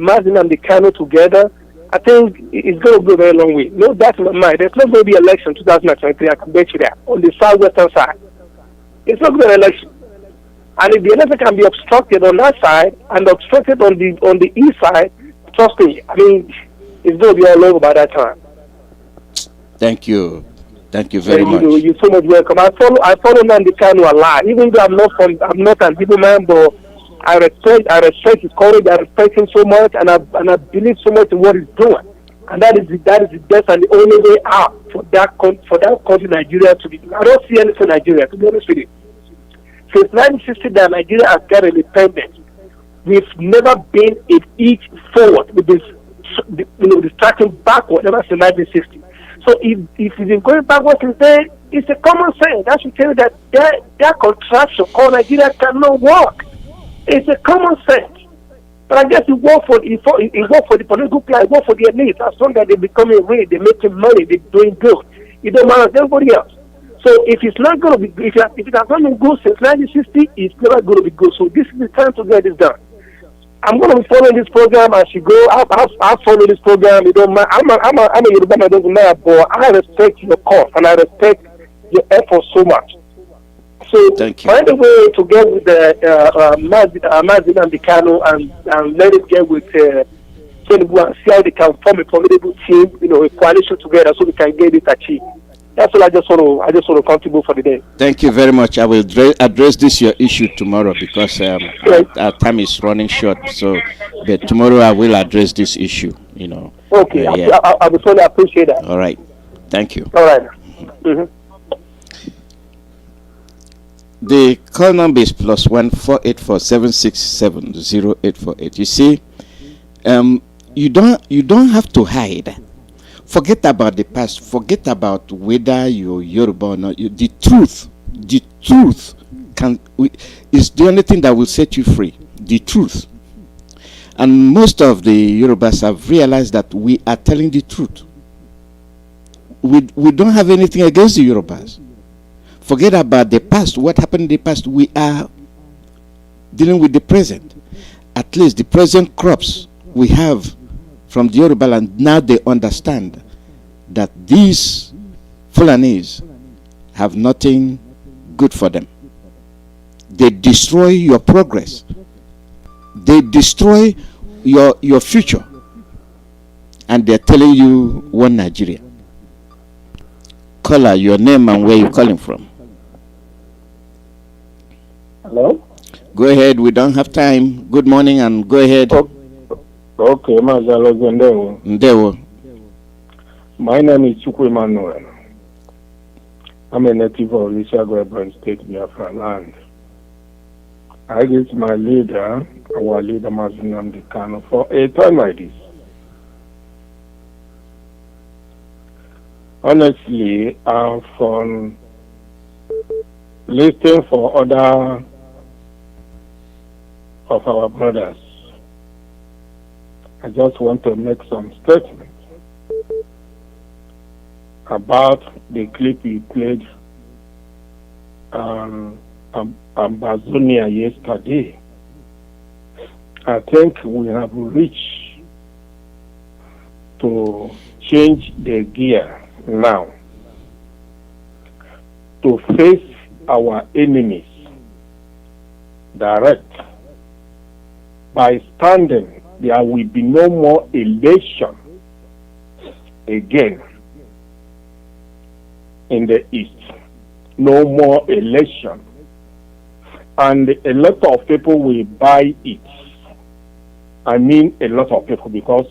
[SPEAKER 15] Mazi NNAMDI'S together, I think it's going to go a very long way. No doubt in my mind. There's not going to be election 2023, I can bet you that, on the southwestern side. It's not going to be an election. And if the election can be obstructed on that side and obstructed on the east side, trust me, it's going to be all over by that time.
[SPEAKER 1] Thank you. Thank you very much.
[SPEAKER 15] You're so much welcome. I follow NNAMDI'S a lot. Even though I'm not an Igbo man, but I respect his courage. I respect him so much, and I believe so much in what he's doing. And that is the best and the only way out for that country, Nigeria, to be. I don't see anything Nigeria, to be honest with you. Since 1960, that Nigeria has got independence, we've never been an inch forward. We've been, tracking backward ever since 1960. So if we've been going backwards since then, it's a common sense. That should tell you that that contraction called Nigeria cannot work. It's a common sense. But I guess it work for the political plan, it work for the elite. As long as they're becoming rich, they're making money, they're doing good. It don't matter to everybody else. So if it's not going to be, if it has not been good since 1960, it's never going to be good. So this is the time to get this done. I'm going to be following this program as you go. I'll follow this program. It don't matter. I'm a Yoruba man, doesn't matter, but I respect your cause and I respect your effort so much. So find a way to get with Mazi NNAMDI'S and let it get with Tinubu and see how they can form a formidable team, a coalition together so we can get it achieved. That's all I just want to contribute for the day.
[SPEAKER 1] Thank you very much. I will address your issue tomorrow because our time is running short. So, but tomorrow I will address this issue.
[SPEAKER 15] Okay, I would really appreciate that.
[SPEAKER 1] All right, thank you.
[SPEAKER 15] All right. Mm-hmm.
[SPEAKER 1] The call number is +1 484 767 0848. You see, you don't have to hide. Forget about the past. Forget about whether you're Yoruba or not. The truth is the only thing that will set you free. The truth. And most of the Yorubas have realized that we are telling the truth. We don't have anything against the Yorubas. Forget about the past. What happened in the past? We are dealing with the present. At least the present crops we have from the Yoruba land, now they understand that these Fulanis have nothing good for them. They destroy your progress. They destroy your future. And they're telling you one Nigeria. Caller, your name and where you're calling from.
[SPEAKER 16] Hello?
[SPEAKER 1] Go ahead, we don't have time. Good morning and go ahead.
[SPEAKER 16] Okay, Mazi, Alozie,
[SPEAKER 1] Ndewo.
[SPEAKER 16] My name is Chukwuemeka. I'm a native of Lishago State, Biafra land. I get my leader, our leader, Mazi NNAMDI'S, for a time like this. Honestly, from listening for other of our brothers, I just want to make some statements about the clip you played Ambazonia yesterday. I think we have reached to change the gear now to face our enemies direct. By standing, there will be no more election again in the East. No more election. And a lot of people will buy it. I mean a lot of people, because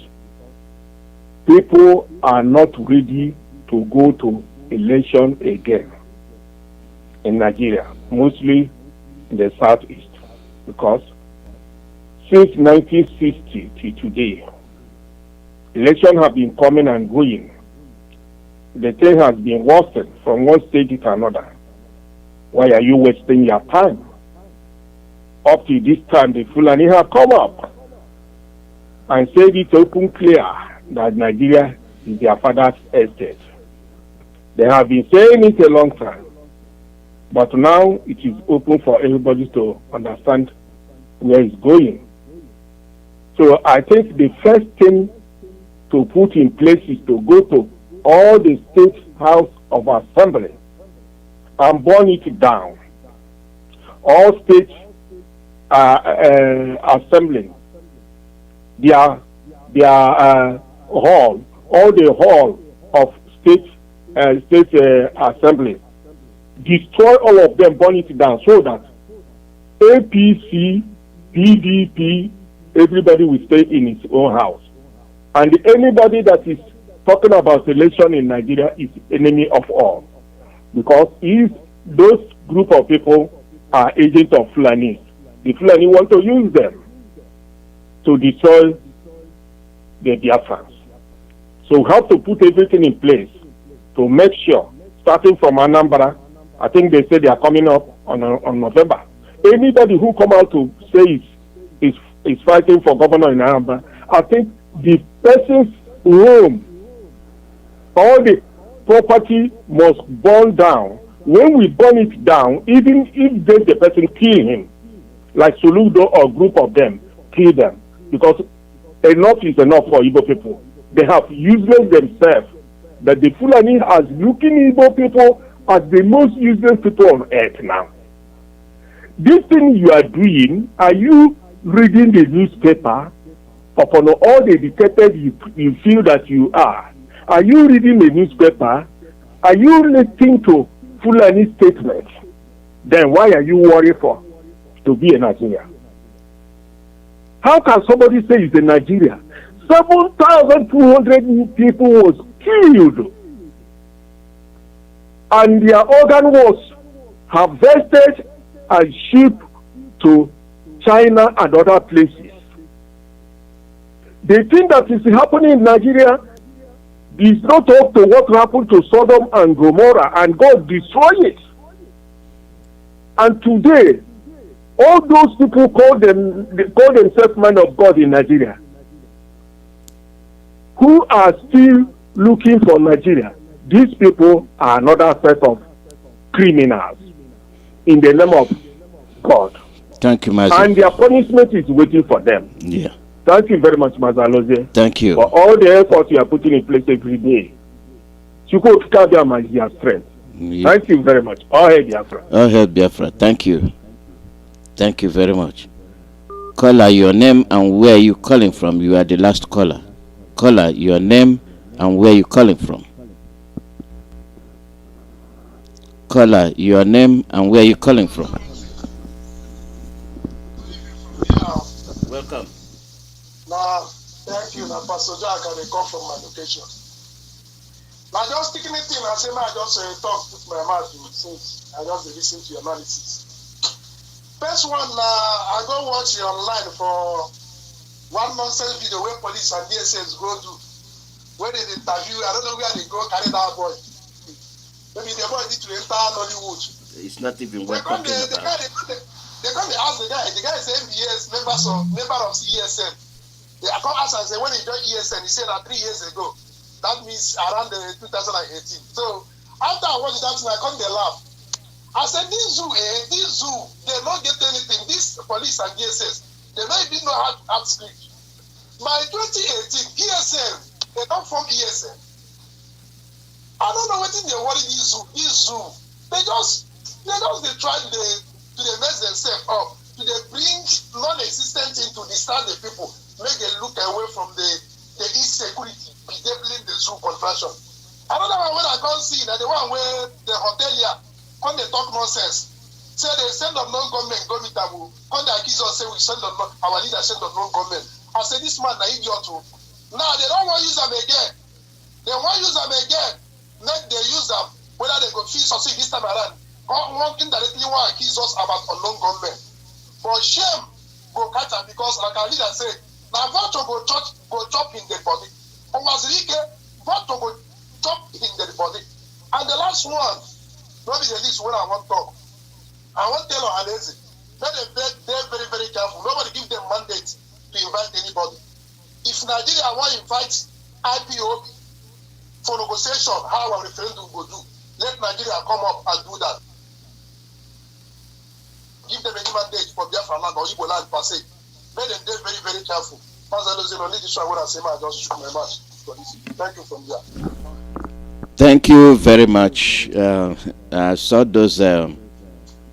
[SPEAKER 16] people are not ready to go to election again in Nigeria, mostly in the Southeast, because since 1960 to today, elections have been coming and going. The thing has been worsened from one state to another. Why are you wasting your time? Up to this time, the Fulani have come up and said it open clear that Nigeria is their father's estate. They have been saying it a long time, but now it is open for everybody to understand where it's going. So I think the first thing to put in place is to go to all the state house of assembly and burn it down. All state assembly, their hall, all the hall of state assembly, destroy all of them, burn it down, so that APC, PDP, everybody will stay in its own house. And anybody that is talking about election in Nigeria is enemy of all. Because if those group of people are agents of Fulani, the Fulani want to use them to destroy the Biafrans. So we have to put everything in place to make sure, starting from Anambra, I think they say they are coming up on November. Anybody who come out to say is fighting for governor in Anambra, I think the person's home, all the property must burn down. When we burn it down, even if the person kill him, like Soludo or group of them, kill them. Because enough is enough for Igbo people. They have useless themselves. That the Fulani has looking Igbo people as the most useless people on earth now. This thing you are doing, are you reading the newspaper upon all the dictators you feel that you are? Are you reading the newspaper? Are you listening to Fulani statements? Then why are you worried to be a Nigerian? How can somebody say it's a Nigeria? 7,200 people was killed, and their organ was harvested and shipped to China and other places. The thing that is happening in Nigeria is not up to what happened to Sodom and Gomorrah, and God destroyed it. And today, all those people call themselves men of God in Nigeria, who are still looking for Nigeria. These people are another set of criminals in the name of God.
[SPEAKER 1] Thank you, Mazi.
[SPEAKER 16] And their punishment is waiting for them.
[SPEAKER 1] Yeah.
[SPEAKER 16] Thank you very much, Mazi Alozie.
[SPEAKER 1] Thank you.
[SPEAKER 16] For all the efforts you are putting in place every day. Chukwuemeka Kabiyama is their strength.
[SPEAKER 1] Yeah.
[SPEAKER 16] Thank you very much. All hail Biafra.
[SPEAKER 1] All hail Biafra. Thank you. Thank you very much. Caller, your name and where you calling from. You are the last caller. Caller, your name and where you calling from. Caller, your name and where you calling from. Welcome.
[SPEAKER 8] Now, thank you. Now, Pastor Jack, I come from my location. Now, just taking it in, I say, I just talk with my mouth since I just listen to your analysis. First one, I go watch it online for one nonsense video where police and DSS go do, where they interview, I don't know where they go carry that boy. Maybe the boy need to enter Nollywood.
[SPEAKER 1] It's not even worth talking about.
[SPEAKER 8] They come to ask the guy is MBS, member of ESN. They come ask and say, when he joined ESN, he said that 3 years ago. That means around 2018. So after I watched that, I come to laugh. I said, this zoo, they don't get anything. This police and DSS, they don't even know how to speak. By 2018, ESN, they don't form ESN. I don't know what they worry this zoo. They try to mess themselves up, to bring non-existent thing to distract the people, make them look away from the insecurity, bedevling the zoo conversion. Another one when I can't see that the one where the hotelier when they talk nonsense, say they send of non-government go meet them, when they accuse us say we send of our leader send of non-government. I say this man na idiot too. Now they don't want to use them again. They want to use them again. Make they use them whether they go feel succeed this time around. One indirectly want to accuse us about unknown government. For shame, go catch them because like our leader say, now Rapture go chop in the body. Owazirike, Rapture go chop in the body. And the last one, not be the least when I want to talk. I want to tell Alozie, they're very, very careful. Nobody give them mandate to invite anybody. If Nigeria want to invite IPOB for negotiation, how our referendum will do, let Nigeria come up and do that. Give them any mandate for Biafra land or Igbo land per se. Make them very, very careful. Pastor Alozie, no need to show what I say, I just shoot my mouth. Thank you from there.
[SPEAKER 1] Thank you very much. I saw those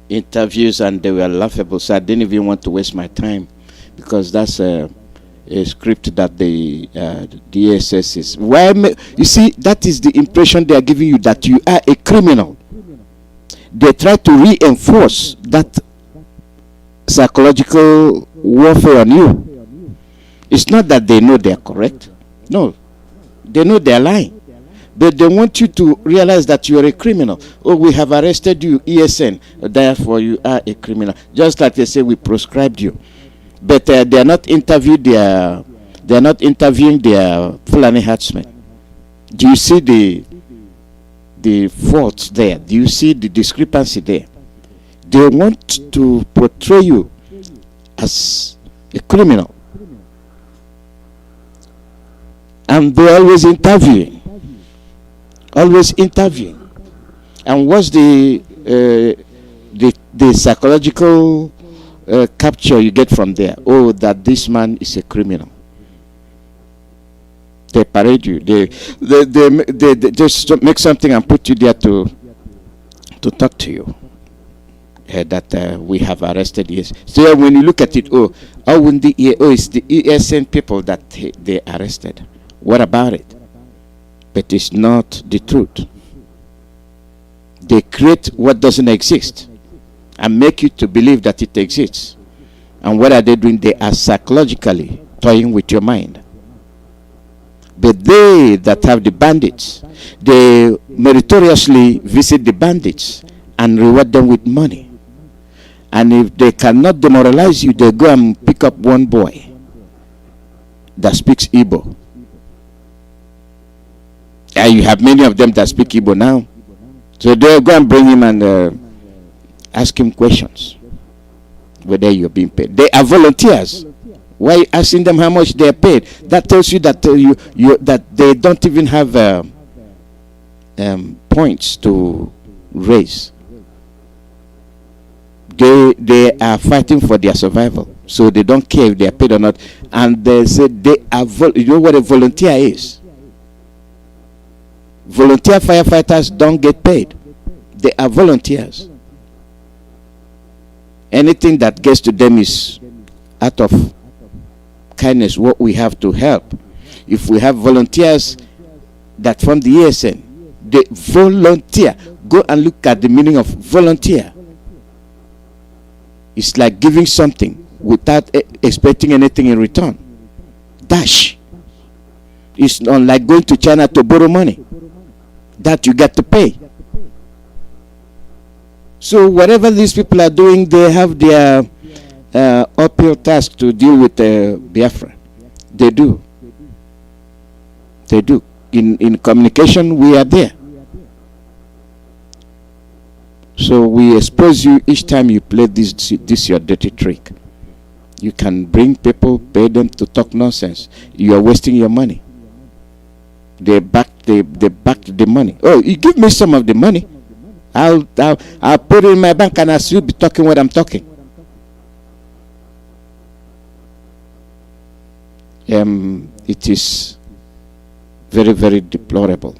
[SPEAKER 1] interviews and they were laughable, so I didn't even want to waste my time because that's a script that the DSS is. You see, that is the impression they are giving you, that you are a criminal. They try to reinforce that psychological warfare on you. It's not that they know they are correct. No, they know they are lying. But they want you to realize that you are a criminal. Oh, we have arrested you, ESN. Therefore, you are a criminal. Just like they say, we proscribed you. But they are not interviewing their Fulani herdsmen. Do you see the faults there? Do you see the discrepancy there? They want to portray you as a criminal, and they're always interviewing. And what's the psychological capture you get from there? Oh, that this man is a criminal. They parade you. They just make something and put you there to talk to you. That we have arrested. Yes. So when you look at it, it's the ESN people that they arrested. What about it? But it's not the truth. They create what doesn't exist and make you to believe that it exists. And what are they doing? They are psychologically toying with your mind. But they that have the bandits, they meritoriously visit the bandits and reward them with money. And if they cannot demoralize you, they go and pick up one boy that speaks Igbo. And you have many of them that speak Igbo now. So they'll go and bring him and ask him questions. Whether you're being paid. They are volunteers. Why are you asking them how much they are paid? That tells you that that they don't even have points to raise. They are fighting for their survival. So they don't care if they are paid or not. And they say they are you know what a volunteer is? Volunteer firefighters don't get paid. They are volunteers. Anything that gets to them is out of kindness, what we have to help. If we have volunteers that from the ESN, they volunteer. Go and look at the meaning of volunteer. It's like giving something without expecting anything in return. Dash. It's not like going to China to borrow money. That you get to pay. So whatever these people are doing, they have their uphill task to deal with Biafra. They do. They do. In communication, we are there. So we expose you each time you play this your dirty trick. You can bring people, pay them to talk nonsense. You are wasting your money. They backed the money. Oh, you give me some of the money. I'll put it in my bank and I'll still be talking what I'm talking. It is very, very deplorable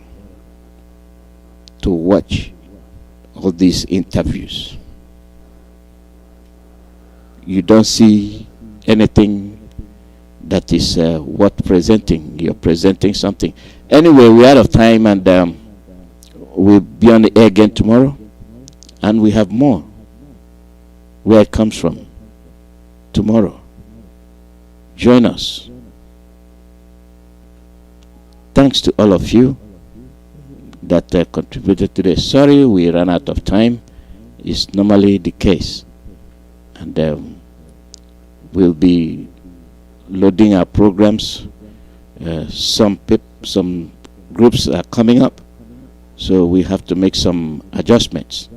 [SPEAKER 1] to watch all these interviews. You don't see anything that is worth presenting. You're presenting something. Anyway, we're out of time, and we'll be on the air again tomorrow, and we have more where it comes from tomorrow. Join us. Thanks to all of you that contributed today. Sorry we ran out of time. It's normally the case, and we'll be loading our programs. Some groups are coming up, so we have to make some adjustments.